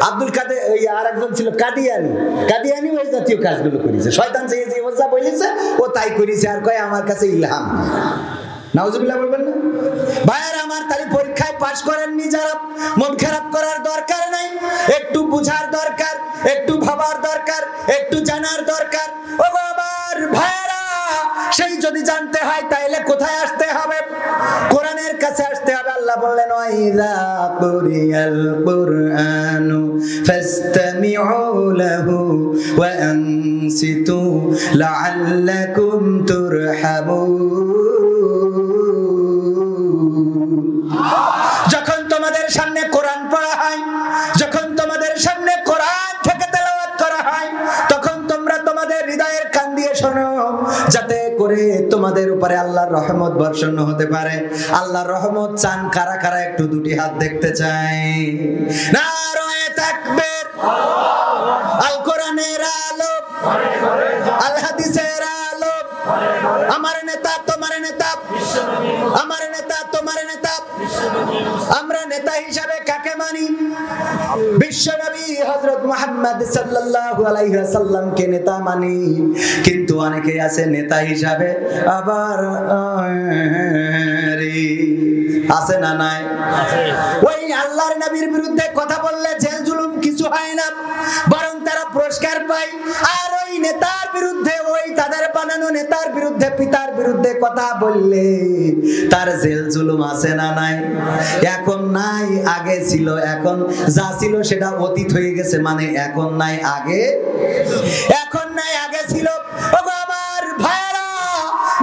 আব্দুল কাদের ওই আর একজন ছিল কাদিয়ানি ওই জাতীয় কাজগুলো করেছে। শয়তান যে যা বলেছে ও তাই করেছে, আর কয় আমার কাছে ইলহাম। নাউজুবিল্লাহ বলবেন না ভাইয়ার আমার। তাহলে পরীক্ষায় পাশ করেননি যারা, মন খারাপ করার দরকার নাই, একটু বুঝার দরকার, একটু ভাবার দরকার, একটু জানার দরকার। ও আমার ভাইয়ারা, সেই যদি জানতে হয় তাহলে কোথায় আসতে হবে? কোরআনের কাছে আসতে হবে। আল্লাহ বললেন ওয়াইযা কুরিয়াল কুরআনু ফাসতামিউ লাহু ওয়া আনসিতু লাআল্লাকুম তুরহামুন। যখন তোমাদের সামনে কোরআন পড়া হয়, যখন তোমাদের সামনে কোরআন থেকে তেলাওয়াত করা হয়, তখন তোমরা তোমাদের হৃদয়ের কান দিয়ে শোনো, যাতে করে তোমাদের উপরে আল্লাহর রহমত বর্ষণ হতে পারে। আল্লাহর রহমত চান কারা কারা? একটু দুটি হাত দেখতে চাই। নারায়ে তাকবীর। আল কোরআনের আলো, আল হাদিসের আলো। আমার নেতা তোমার নেতা, আমার নেতা তোমার নেতা। আমরা নেতা হিসাবে কাকে মানি? বিশ্বনবী হযরত মুহাম্মদ সাল্লাল্লাহু আলাইহি ওয়াসাল্লামকে নেতা মানি। কিন্তু অনেকে আছে নেতা হিসাবে আবার আছে না নাই? ওই আল্লাহর নবীর বিরুদ্ধে কথা বললে জেল জুলুম কিছু হয় না, বরং তারা পুরস্কার পায়। আর ওই নেতার বিরুদ্ধে, ওই তাদের বানানো নেতার বিরুদ্ধে, পিতার বিরুদ্ধে কথা বললে তার জেল জুলুম আছে না নাই? এখন নাই, আগে ছিল। এখন যা ছিল সেটা অতীত হয়ে গেছে, মানে এখন নাই, আগে এখন নাই, আগে ছিল। ওগো আমার ভাইরা,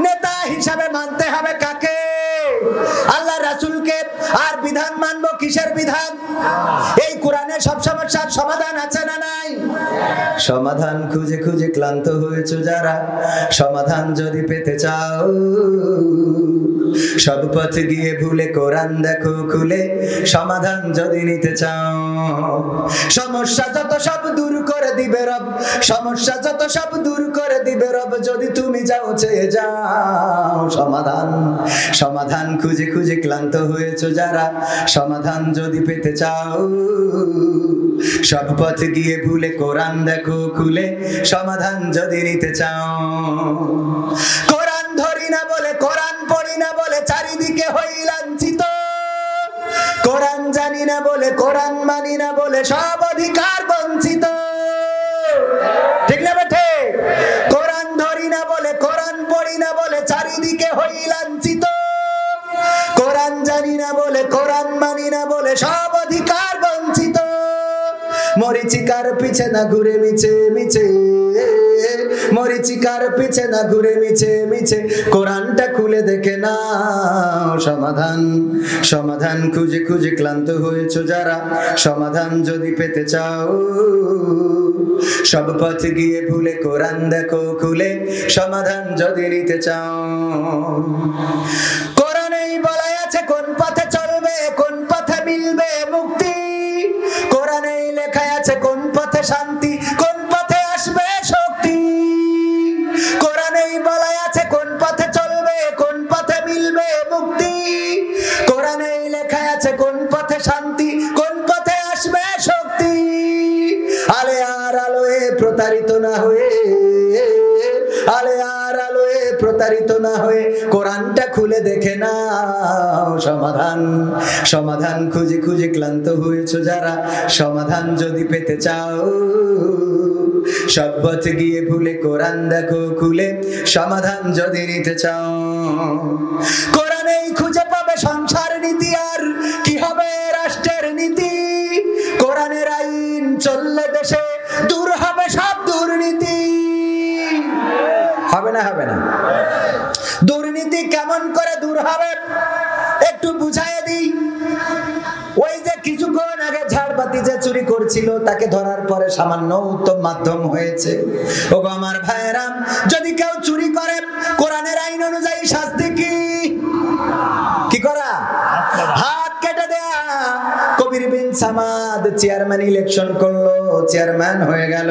নেতা হিসাবে মানতে হবে কাকে? আল্লাহ রাসূলকে। আর বিধান মানবো কিসের বিধান? এই কোরআনের সব সমস্যার সমাধান আছে না নাই? সমাধান খুঁজে খুঁজে ক্লান্ত হয়েছে যারা, সমাধান যদি পেতে চাও, সব পথ গিয়ে ভুলে কোরআন দেখো খুলে। সমাধান যদি নিতে চাও, সমস্যা যত সব দূর করে দিবে রব, সমস্যা যত সব দূর করে দিবে রব, যদি তুমি যাও চেয়ে যাও। সমাধান, সমাধান খুঁজে খুঁজে ক্লান্ত হয়েছে যারা, সমাধান যদি পেতে চাও, সব পথ গিয়ে ভুলে কোরআন দেখো খুলে। সমাধান যদি নিতে চাও, কোরআন ধরি না বলে, কোরআন পড়ি না বলে চারিদিকে হই লাঞ্ছিত। কোরআন জানি না বলে, কোরআন মানি না বলে সব অধিকার বঞ্চিত। ঠিক না বেঠে? কোরআন ধরি না বলে, কোরআন পড়ি না বলে চারিদিকে হই লাঞ্ছিত। কোরআন জানি না বলে, কোরআন মানি না বলে সব অধিকার বঞ্চিত। মরিচিকার পিছে না ঘুরে মিছে মিছে, মরিচিকার পিছে না ঘুরে মিছে মিছে, কোরআনটা খুলে দেখে নাও। সমাধান, সমাধান খুঁজে খুঁজে ক্লান্ত হয়েছো যারা, সমাধান যদি পেতে চাও, সব পথ গিয়ে ভুলে কোরআন দেখো খুলে। সমাধান যদি নিতে চাও, কোরআনেই বলা আছে কোন পথে চলবে, কোন পথে মিলবে মুক্তি। কোরআনেই লেখা আছে কোন পথে শান্তি, কোন পথে আসবে শক্তি। কোরআনেই বলা আছে কোন পথে চলবে, কোন পথে মিলবে মুক্তি। কোরআনেই লেখা আছে কোন পথে শান্তি, কোন পথে আসবে শক্তি। আলে আর আলোয় প্রতারিত না হয়ে, আলে আর আলোয় প্রতারিত না হয়ে কোরআনটা খুলে দেখে নাও। সমাধান, সমাধান খুঁজে খুঁজে ক্লান্ত হয়েছো যারা, সমাধান যদি পেতে চাও, সব পথ গিয়ে ভুলে কোরআন দেখো খুলে। সমাধান যদি নিতে চাও, কোরআনেই খুঁজে পাবে সংসার নীতি, আর কি হবে রাষ্ট্রের নীতি। কোরআনের আইন চললে দেশে দূর হবে সব দুর্নীতি। হবে না? হবে না? দুর্নীতি কেমন করে দূর হবে একটু বুঝাই দিই। ওই যে কিছুক্ষণ আগে ঝাড়বাতি যে চুরি করছিল, তাকে ধরার পরে সামান্য উত্তম মাধ্যম হয়েছে। ওগো আমার ভাইয়েরা, যদি কেউ চুরি করে কোরআনের আইন অনুযায়ী শাস্তি কি? সামাদ চেয়ারম্যান ইলেকশন করলো, চেয়ারম্যান হয়ে গেল,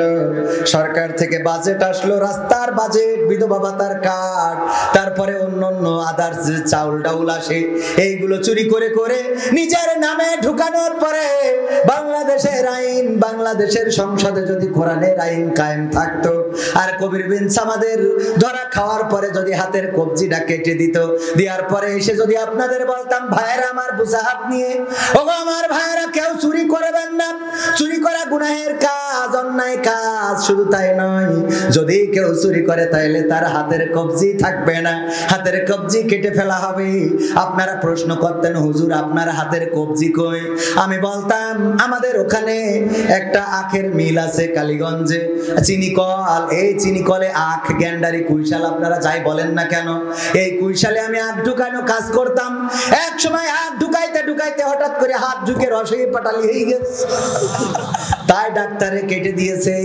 সরকার থেকে বাজেট আসলো, রাস্তার বাজেট, বিধবা ভাতার কার্ড, তারপরে অন্যান্য আদার্স চাউল ডাউল আসে, এইগুলো চুরি করে করে নিজের নামে ঢুকানোর পরে বাংলাদেশের আইন, বাংলাদেশের সংসদে যদি কোরআনের আইন কায়েম থাকতো আর কবির বিন সামাদের ধরা খাওয়ার পরে যদি হাতের কবজিটা কেটে দিত, দেওয়ার পরে এসে যদি আপনাদের বলতাম ভাইয়েরা আমার বুঝা হাত নিয়ে, ওগো আমার ভাইয়েরা কেউ চুরি করবেন না, চুরি করা গুনাহের কাজ, অন্যায় কাজ, শুধু তাই নয় যদি কেউ চুরি করে তাইলে তার হাতের কবজি থাকবে না, হাতের কবজি কেটে ফেলা হবে। আপনারা প্রশ্ন করতেন হুজুর আপনার হাতের কবজি কই? আমি বলতাম আমাদের ওখানে একটা আখের মিল আছে কালীগঞ্জে, চিনিকল, এই চিনিকলে আখ, গ্যান্ডারি, কুইশাল আপনারা যাই বলেন না কেন, এই কুইশালে আমি আখ ঢুকানো কাজ করতাম। এক সময় আখ ঢুকাইতে ঢুকাইতে হঠাৎ করে হাত ঢুকে রসই পাটালি হয়ে গেছে, তাই ডাক্তারে কেটে দিয়েছে।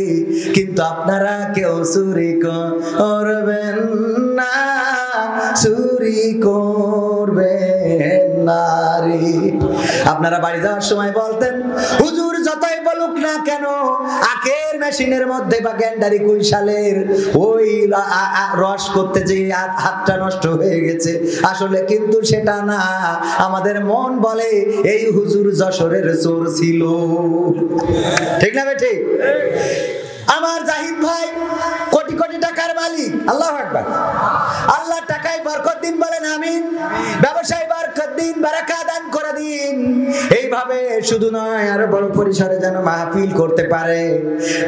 কিন্তু আপনারা কেউ চুরি করবেন না, চুরি করবেন না রে। আপনারা বাড়ি যাওয়ার সময় বলতেন হুজুর যতই বলুক না কেন আখের মেশিনের মধ্যে বা গ্যান্ডারি কুইশালের ওই রস করতে যে হাতটা নষ্ট হয়ে গেছে, আসলে কিন্তু সেটা না, আমাদের মন বলে এই হুজুর যশোরের চোর ছিল। ঠিক না বেঠিক? আমার জাহিদ ভাই কোটি কোটি টাকার মালিক, আল্লাহু আকবার, আল্লাহ টাকায় বরকত দিন বলেন আমিন, ব্যবসায় বরকত দিন, বারাকা দান করে দিন। এইভাবে শুধু নয় আরো বড় পরিসরে যেন মাহফিল করতে পারে।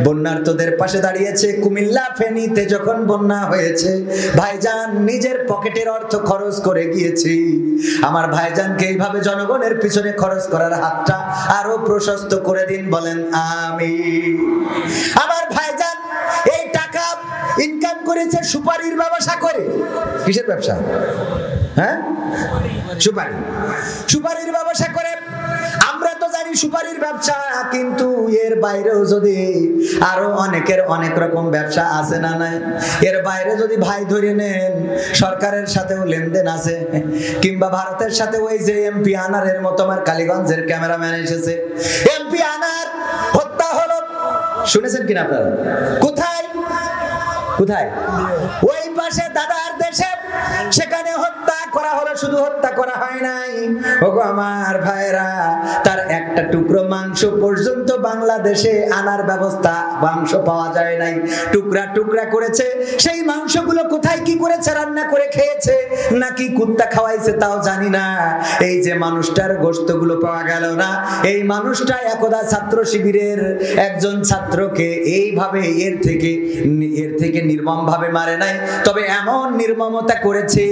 বন্যার্তদের পাশে দাঁড়িয়েছে। কুমিল্লা ফেনীতে যখন বন্যা হয়েছে ভাইজান নিজের পকেটের অর্থ খরচ করে গিয়েছি। আমার ভাইজানকে এইভাবে জনগণের পিছনে খরচ করার হাতটা আরো প্রশস্ত করে দিন বলেন আমিন। আমার ভাইজান এই টাকা ইনকাম করেছে সুপারির ব্যবসা করে। কিসের ব্যবসা? হ্যাঁ, সুপারি, সুপারির ব্যবসা করে। আমরা তো জানি সুপারির ব্যবসা, কিন্তু এর বাইরেও যদি আরো অনেকের অনেক রকম ব্যবসা আছে না নাই? এর বাইরে যদি ভাই ধরে নেন সরকারের সাথেও লেনদেন আছে, কিংবা ভারতের সাথে ওই যে এমপি আনারের মতো, আমার কালীগঞ্জের ক্যামেরাম্যান এসেছে, এমপি আনার হত্যা হলো, শুনেছেন কিনা আপনারা? কোথায় কোথায়? ওই পাশে দাদার দেশে, সেখানে হত্যা করা হলো। শুধু হত্যা করা হয় নাই, ওগো আমার ভাইরা, তার একটা টুকরো মাংস পর্যন্ত বাংলাদেশে আনার ব্যবস্থা, মাংস পাওয়া যায় নাই, টুকরা টুকরা করেছে। সেই মাংসগুলো কোথায় কি করেছে, রান্না করে খেয়েছে নাকি কুত্তা খাওয়াইছে তাও জানি না। এই যে মানুষটার গোশতগুলো পাওয়া গেল না, এই মানুষটা একদা ছাত্র শিবিরের একজন ছাত্রকে এইভাবে এর থেকে নির্মম ভাবে মারে নাই, তবে এমন নির্মমতা করেছে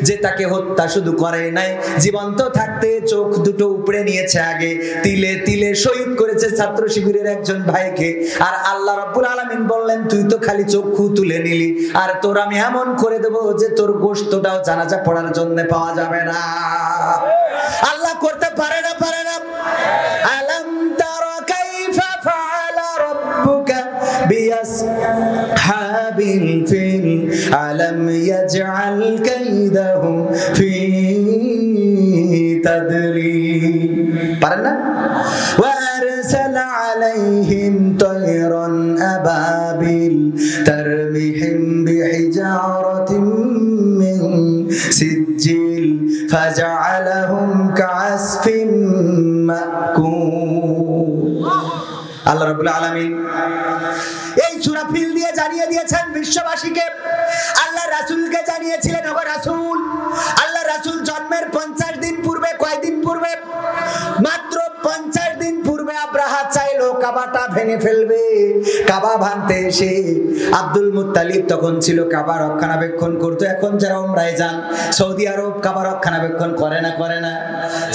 যে তাকে হত্যা শুধু করে নাই, জীবন্ত থাকতে চোখ দুটো উপড়ে নিয়েছে আগে, তিলে তিলে শহীদ করেছে ছাত্র শিবিরের একজন ভাইকে। আর আল্লাহ রাব্বুল আলামিন বললেন তুই তো খালি চক্ষু তুলে নিলি, আর তোর আমি এমন করে দেব যে তোর গোশতটাও জানাজা পড়ার জন্য পাওয়া যাবে না। আল্লাহ করতে পারে না, পারে না। আলাম তারা কাইফা ফাআলা রাব্বুকা বিআসহাবিল ফিল আলাম ইয়াজআল কাইদাহুম ফি তাদলিল। পারেন না? ওয়া আরসালা আলাইহিম তায়রান আবাবিল তারমিহিম বিহিজারাতিন মিন সিজ্জিল ফাজআলাহুম কাআসফিন মাকুল। আল্লাহ রাব্বুল আলামিন এই সূরা ফিল দিয়ে জানিয়ে দিয়েছেন বিশ্ববাসীকে। আল্লাহ রাসূলকে জানিয়েছিলেন, ওগো রাসূল, আল্লাহ রাসূল জন্মের 50 দিন পূর্বে, কয়দিন পূর্বে? মাত্র 50 দিন পূর্বে আব্রাহা চাইলো কাবাটা ভেঙে ফেলবে। কাবা ভাঙতে এসে আব্দুল মুত্তালিব তখন ছিল কাবা রক্ষণাবেক্ষণ করতো। এখন যারা উমরায় যান সৌদি আরব, কাবা রক্ষণাবেক্ষণ করে না? করে না?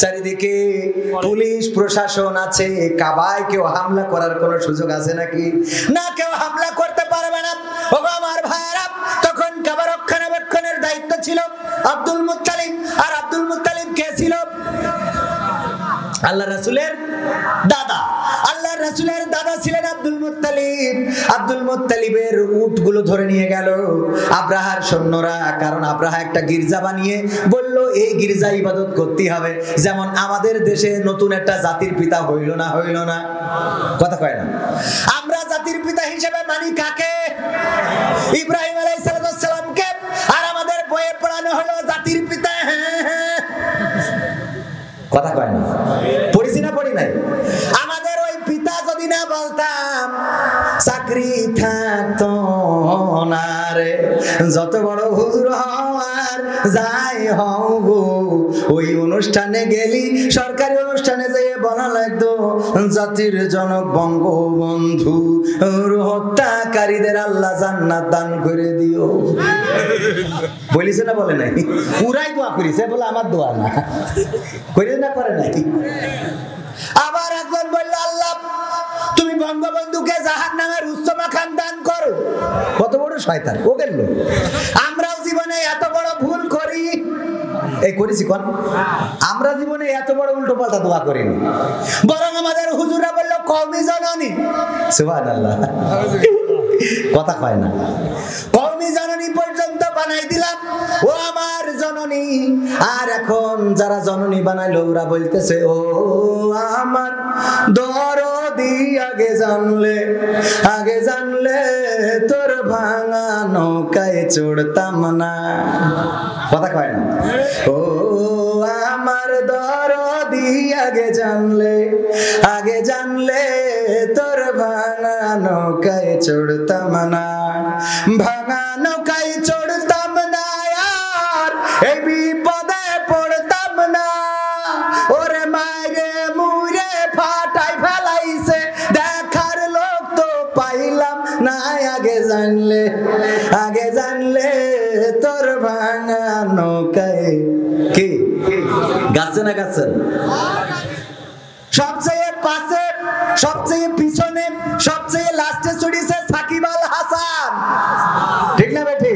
চারিদিকে পুলিশ প্রশাসন আছে, কাবায় কেউ হামলা করার কোনো সুযোগ আছে নাকি? না, কেউ হামলা করতে পারবে না। ওগো আমার ভাইরা, তখন কাবা রক্ষণাবেক্ষণের দায়িত্ব ছিল আব্দুল মুত্তালিব। আর আব্দুল মুত্তালিব কে ছিল? আল্লাহ রাসূলের দাদা। আল্লাহ রাসূলের দাদা ছিলেন আব্দুল মুত্তালিব। আব্দুল মুত্তালিবের উটগুলো ধরে নিয়ে গেল আব্রাহার সৈন্যরা, কারণ আব্রাহা একটা গির্জা বানিয়ে বলল এই গির্জা ইবাদত করতে হবে। যেমন আমাদের দেশে নতুন একটা জাতির পিতা হইল না, কথা কয় না। আমরা জাতির পিতা হিসেবে মানি কাকে? ইব্রাহিম আলাইহিস সালামকে। আর আমাদের বইয়ে পড়ানো হলো জাতির পিতা, কথা কয় না। পড়িছি না পড়ি নাই? আমাদের ওই পিতা যদি না বলতাম চাকরি থাকতো না রে, যত বড় হুজুর হওয়ার যাই হও গো, ওই অনুষ্ঠানে গেলি সরকারি অনুষ্ঠানে যেয়ে বলা লাগতো জাতির জনক বঙ্গবন্ধু হত্যাকারীদের আল্লাহ জান্নাত দান করে দিও। বলিছে না বলে নাই? পুরাই দোয়া করিছে, বলে আমার দোয়া না করে না করে নাই। আবার একজন বলল আল্লাহ তুমি বঙ্গবন্ধুকে জাহান্নামের উচ্চ মাকাম দান করো। কত বড় শয়তান ও গেল। আমরাও জীবনে এত বড় ভুল করি, এই করেছি কোন? আমরা জীবনে এত বড় উল্টো পাল্টা দোয়া করিনি, বরং আমাদের হুজুররা বলল কওমি জননী। সুবহানাল্লাহ, কথা কয় না। কওমি জননী পর্যন্ত বানাই দিলাম, ও আমার জননী। আর এখন যারা জননী বানাইলো ওরা বলতেছে ও আমার দরদি, আগে জানলে তোর ভাঙা নৌকায় চড়তাম না। কথা কয় না? ও আমার দরদি, আগে জানলে তোর ভাঙা নৌকায় চড়তাম না, ভাঙা নৌকায় চড়তাম না, আর এই বিপদে পড়তাম না। ওরে মাইরে মুরে ফাটাই ফেলাইছে, দেখার লোক তো পাইলাম না। আগে জানলে তোর ভাঙা নৌকায় কি গাছে না গাছে, সবচেয়ে পাশে, সবচেয়ে পিছনে, সবচেয়ে লাস্টে চড়িয়েছে সাকিব আল হাসান, ঠিক না বেঠি?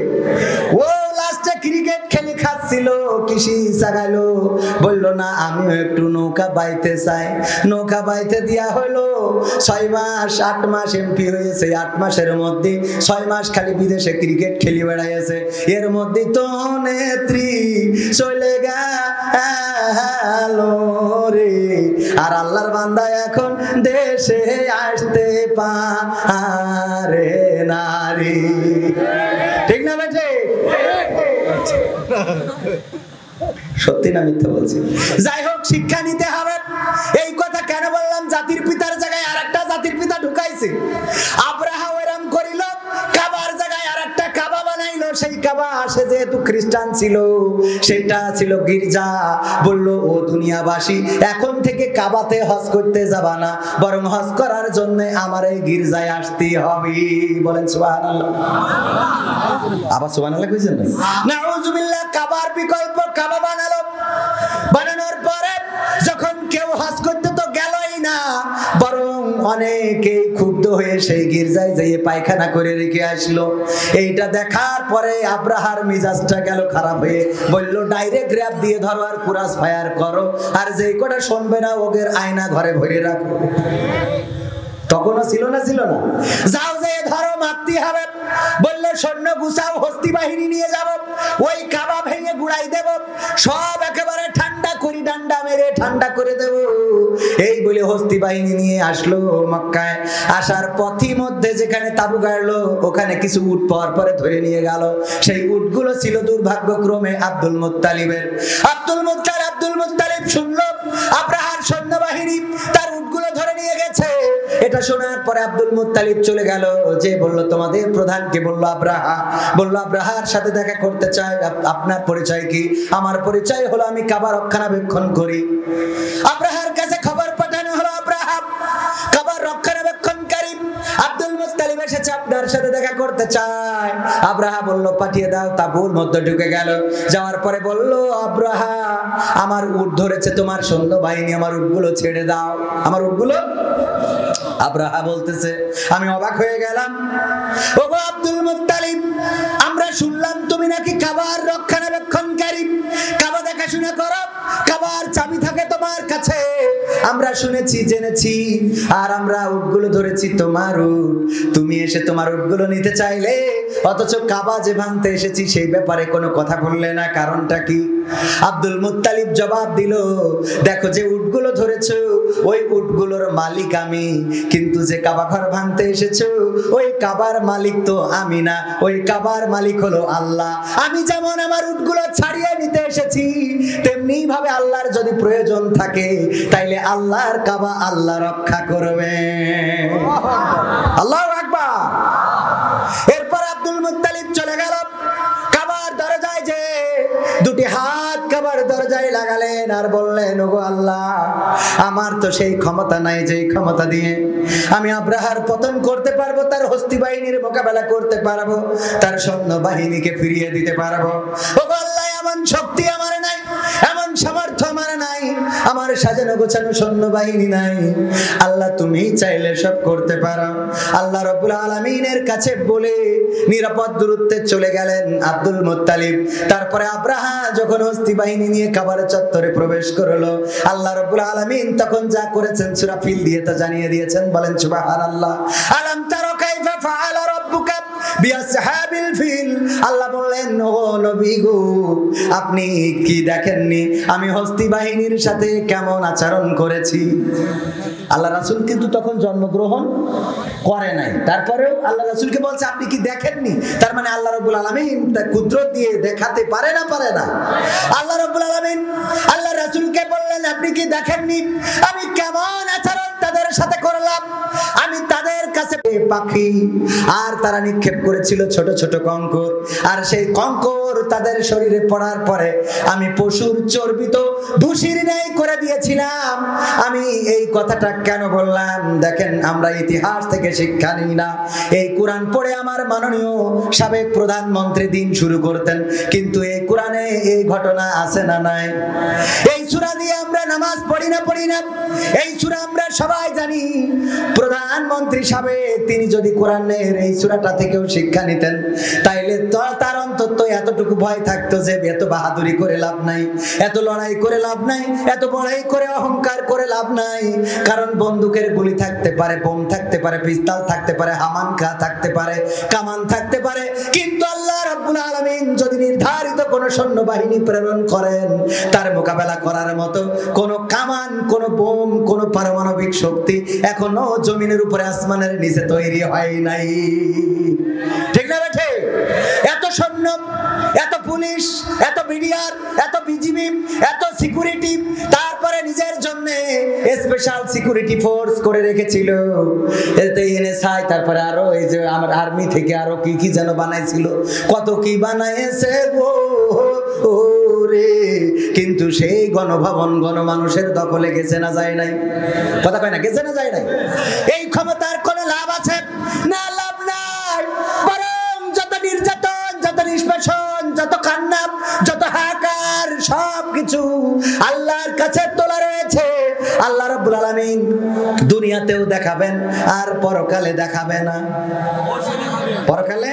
ও লাস্টে ক্রিকেট খেলে খাচ্ছিল, কৃষি চাগাইলো, বললো না আমিও একটু নৌকা বাইতে চাই। নৌকা বাইতে দিয়া হলো 6 মাস 8 মাস এমপি হয়েছে। 8 মাসের মধ্যে 6 মাস খালি বিদেশে ক্রিকেট খেলি বেড়াইছে। এর মধ্যে তো নেত্রী চলে গেল রে, আর আল্লাহর বান্দা এখন দেশে আসতে পারে নারী, ঠিক না বেটে? সত্যি না মিথ্যা বলছি? যাই হোক, শিক্ষা নিতে হবে। এই কথা কেন বললাম? জাতির পিতার জায়গায় আরেকটা জাতির পিতা ঢুকাইছে। আব্রাহা ওরম করিল, কাবার জায়গায় আরেকটা কাবা বানাইলো। সেই কাবা সে যেহেতু খ্রিস্টান ছিল, সেটা ছিল গির্জা। বলল ও দুনিয়াবাসী, এখন থেকে কাবাতে হজ করতে যাবা না, বরং হজ করার জন্য আমার এই গির্জায় আসতে হবে। বলেন সুবহানাল্লাহ। আবার সুবহানাল্লাহ কইছেন না? নাউজুবিল্লাহ। কাবার বিকল্প কাবা বানালো। বানানোর পরে যখন কেউ হজ করতে তো গেলই না, বরং অনেকেই ক্ষুব্ধ হয়ে সেই গির্জায় যেয়ে পায়খানা করে রেখে আসলো। এইটা দেখার পরে আব্রাহার মিজাজটা গেল খারাপ হয়ে, বলল ডাইরেক্ট র্যাপ দিয়ে ধরো আর কুরাস ফায়ার করো, আর যেই কটা শুনবে না ওদের আয়না ঘরে ভরে রাখো। তখনও ছিল না? যাও যে ধরো, মারতে হবে। বললো সৈন্য গুছাও, হস্তি বাহিনী নিয়ে যাব, ওই কাবা ভেঙে গুড়াই দেব, সব একেবারে ঠান্ডা করি, ডান্ডা মেরে ঠান্ডা করে দেব। এই বলে হস্তি বাহিনী নিয়ে আসলো মক্কায়। আসার পথি মধ্যে যেখানে তাবু গাড়লো, ওখানে কিছু উট পাওয়ার পরে ধরে নিয়ে গেল। সেই উটগুলো ছিল দুর্ভাগ্যক্রমে আব্দুল মুত্তালিবের। আব্দুল মুত্তালিব শুনলো আব্রাহার সৈন্যবাহিনী তার উটগুলো ধরে নিয়ে গেছে। এটা শোনার পরে আব্দুল মুত্তালিব চলে গেল, যে বলল তোমাদের প্রধানকে বলল আব্রাহা, বলল আব্রাহার সাথে দেখা করতে চাই। আপনার পরিচয় কি? আমার পরিচয় হলো আমি কাবা রক্ষণাবেক্ষণ করি। আব্রাহার কাছে খবর পাঠানো হলো, আব্রাহা কাবার রক্ষণাবেক্ষণকারী আব্দুল মুত্তালিব এসেছে, আপনার সাথে দেখা করতে চায়। আব্রাহা বলল পাঠিয়ে দাও। তাবুর মধ্যে ঢুকে গেল। যাওয়ার পরে বলল আব্রাহা আমার উট ধরেছে তোমার সৈন্যবাহিনী, আমার উটগুলো ছেড়ে দাও, আমার উটগুলো। আব্রাহা বলতেছে আমি অবাক হয়ে গেলাম, ওগো আব্দুল মুত্তালিব, আমরা শুনলাম তুমি নাকি কাবার রক্ষণাবেক্ষণকারী, কাবা দেখাশোনা করো, কাবার চাবি থাকে তোমার কাছে, আমরা শুনেছি জেনেছি, আর আমরা উটগুলো ধরেছি তোমার উট। তুমি এসে তোমার উটগুলো নিতে চাইলে, অথচ কাবা যে ভাঙতে এসেছি সেই ব্যাপারে কোনো কথা বললে না, কারণটা কি? আব্দুল মুত্তালিব জবাব দিল, দেখো যে উটগুলো ধরেছো ওই উটগুলোর মালিক আমি, কিন্তু যে কাবা ঘর ভাঙতে এসেছো ওই কাবার মালিক তো আমি না, ওই কাবার মালিক হলো আল্লাহ। আমি যেমন আমার উটগুলো ছাড়িয়ে নিতে এসেছি, তেমনি ভাবে আল্লাহর যদি প্রয়োজন থাকে তাইলে আল্লাহর কাবা আল্লাহ রক্ষা করবে। আল্লাহু আকবার। এরপর আব্দুল মুত্তালিব চলে গেল কাবার দরজায়, যে দুটি হাত কাবার দরজায় লাগালেন আর বললেন, ওগো আল্লাহ, আমার তো সেই ক্ষমতা নাই যে ক্ষমতা দিয়ে আমি আব্রাহার পতন করতে পারবো, তার হস্তি বাহিনীর মোকাবেলা করতে পারবো, তার সৈন্য বাহিনীকে ফিরিয়ে দিতে পারবো। ওগো আল্লাহ, এমন শক্তি আমার নাই, এমন সামর্থ্য আমার নাই, আমার সাজানো গোছানো সৈন্য বাহিনী নাই। আল্লাহ, তুমি চাইলে সব করতে পারো। আল্লাহ রাব্বুল আলামিনের কাছে বলে নিরাপদ দূরত্বে চলে গেলেন আব্দুল মুত্তালিব। তারপরে আব্রাহা যখন হস্তি বাহিনী নিয়ে কাবার চত্বরে প্রবেশ করলো, আল্লাহ রাব্বুল আলামিন তখন যা করেছেন সূরা ফিল দিয়ে তা জানিয়ে দিয়েছেন। বলেন সুবহানাল্লাহ। আলাম তারা কাইফা ফাআলা রাব্বুকা বিআসহাবিল ফিল। আল্লাহ বললেন, ও নবী গো, আপনি কি দেখেননি আমি হস্তি বাহিনীর সাথে কেমন আচরণ করেছি? আল্লাহ রাসূল কিন্তু তখন জন্মগ্রহণ করে নাই, তারপরেও আল্লাহ রাসূলকে বলছে আপনি কি দেখেননি? তার মানে আল্লাহ রাব্বুল আলামিন তার কুদরত দিয়ে দেখাতে পারে না, পারে না? আল্লাহ রাব্বুল আলামিন আল্লাহ রাসূলকে বললেন, আপনি কি দেখেননি আমি কেমন আচরণ তাদের সাথে করলাম? আমি তাদের কাছে পাখি, আর তারা নিক্ষেপ করেছিল ছোট ছোট কঙ্কর, আর সেই কঙ্কর তাদের শরীরে পড়ার পরে আমি পশুর চর্বিত ভুসির ন্যায় করে দিয়েছিলাম। আমি এই কথাটা কেন বললাম? দেখেন, আমরা ইতিহাস থেকে শিক্ষা নিই না। এই কোরআন পড়ে আমার মাননীয় সাবেক প্রধানমন্ত্রী দিন শুরু করতেন, কিন্তু এই কোরআনে এই ঘটনা আছে না নাই? এই সূরা দিয়ে আমরা নামাজ পড়ি না, পড়ি না? এই সূরা আমরা সবাই জানি। প্রধানমন্ত্রী সাবেক তিনি যদি কোরআনের এই সূরাটা থেকেও শিক্ষা নিতেন, তাইলে তার অন্তত এতটুকু ভয় থাকতো যে এত বাহাদুরি করে লাভ নাই, এত লড়াই করে লাভ নাই, এত বড়াই করে অহংকার করে লাভ নাই। কারণ বন্দুকের গুলি থাকতে পারে, বোম থাকতে পারে, পিস্তল থাকতে পারে, হামানখা থাকতে পারে, কামান থাকতে পারে, কিন্তু আল্লাহ রাব্বুল আলামিন যদি নির্ধারিত কোন সৈন্যবাহিনী প্রেরণ করেন, তার মোকাবেলা করার মতো কোন কামান, কোন বোম, কোন পারমাণবিক শক্তি এখনো জমিনের উপরে আসমানের নিচে তৈরি হয় নাই। ঠিক না বেঠে? এত সৈন্য, এত পুলিশ, এত বিডিআর, এত বিজিবি, এত সিকিউরিটি, তারপরে নিজের জন্য স্পেশাল সিকিউরিটি ফোর্স করে রেখেছিল, এনএসআই, তারপরে আরো এই যে আমার আর্মি থেকে আরো কি কি যেন বানাইছিল, কত কি বানাইছে গো ওরে। কিন্তু সেই গণভবন গণমানুষের দখলে গেছে না যায় নাই? কথা কয় না, গেছে না যায় নাই? এই ক্ষমতার কোন লাভ আছে না? লাভ নাই। বরং যত নির্যাতন, যত নিষ্পেষণ, যত কান্না, যত হাহাকার, সবকিছু আল্লাহর কাছে তোলা রয়েছে। আল্লাহ রাব্বুল আলামিন দুনিয়াতেও দেখাবেন আর পরকালে দেখাবে না? পরকালে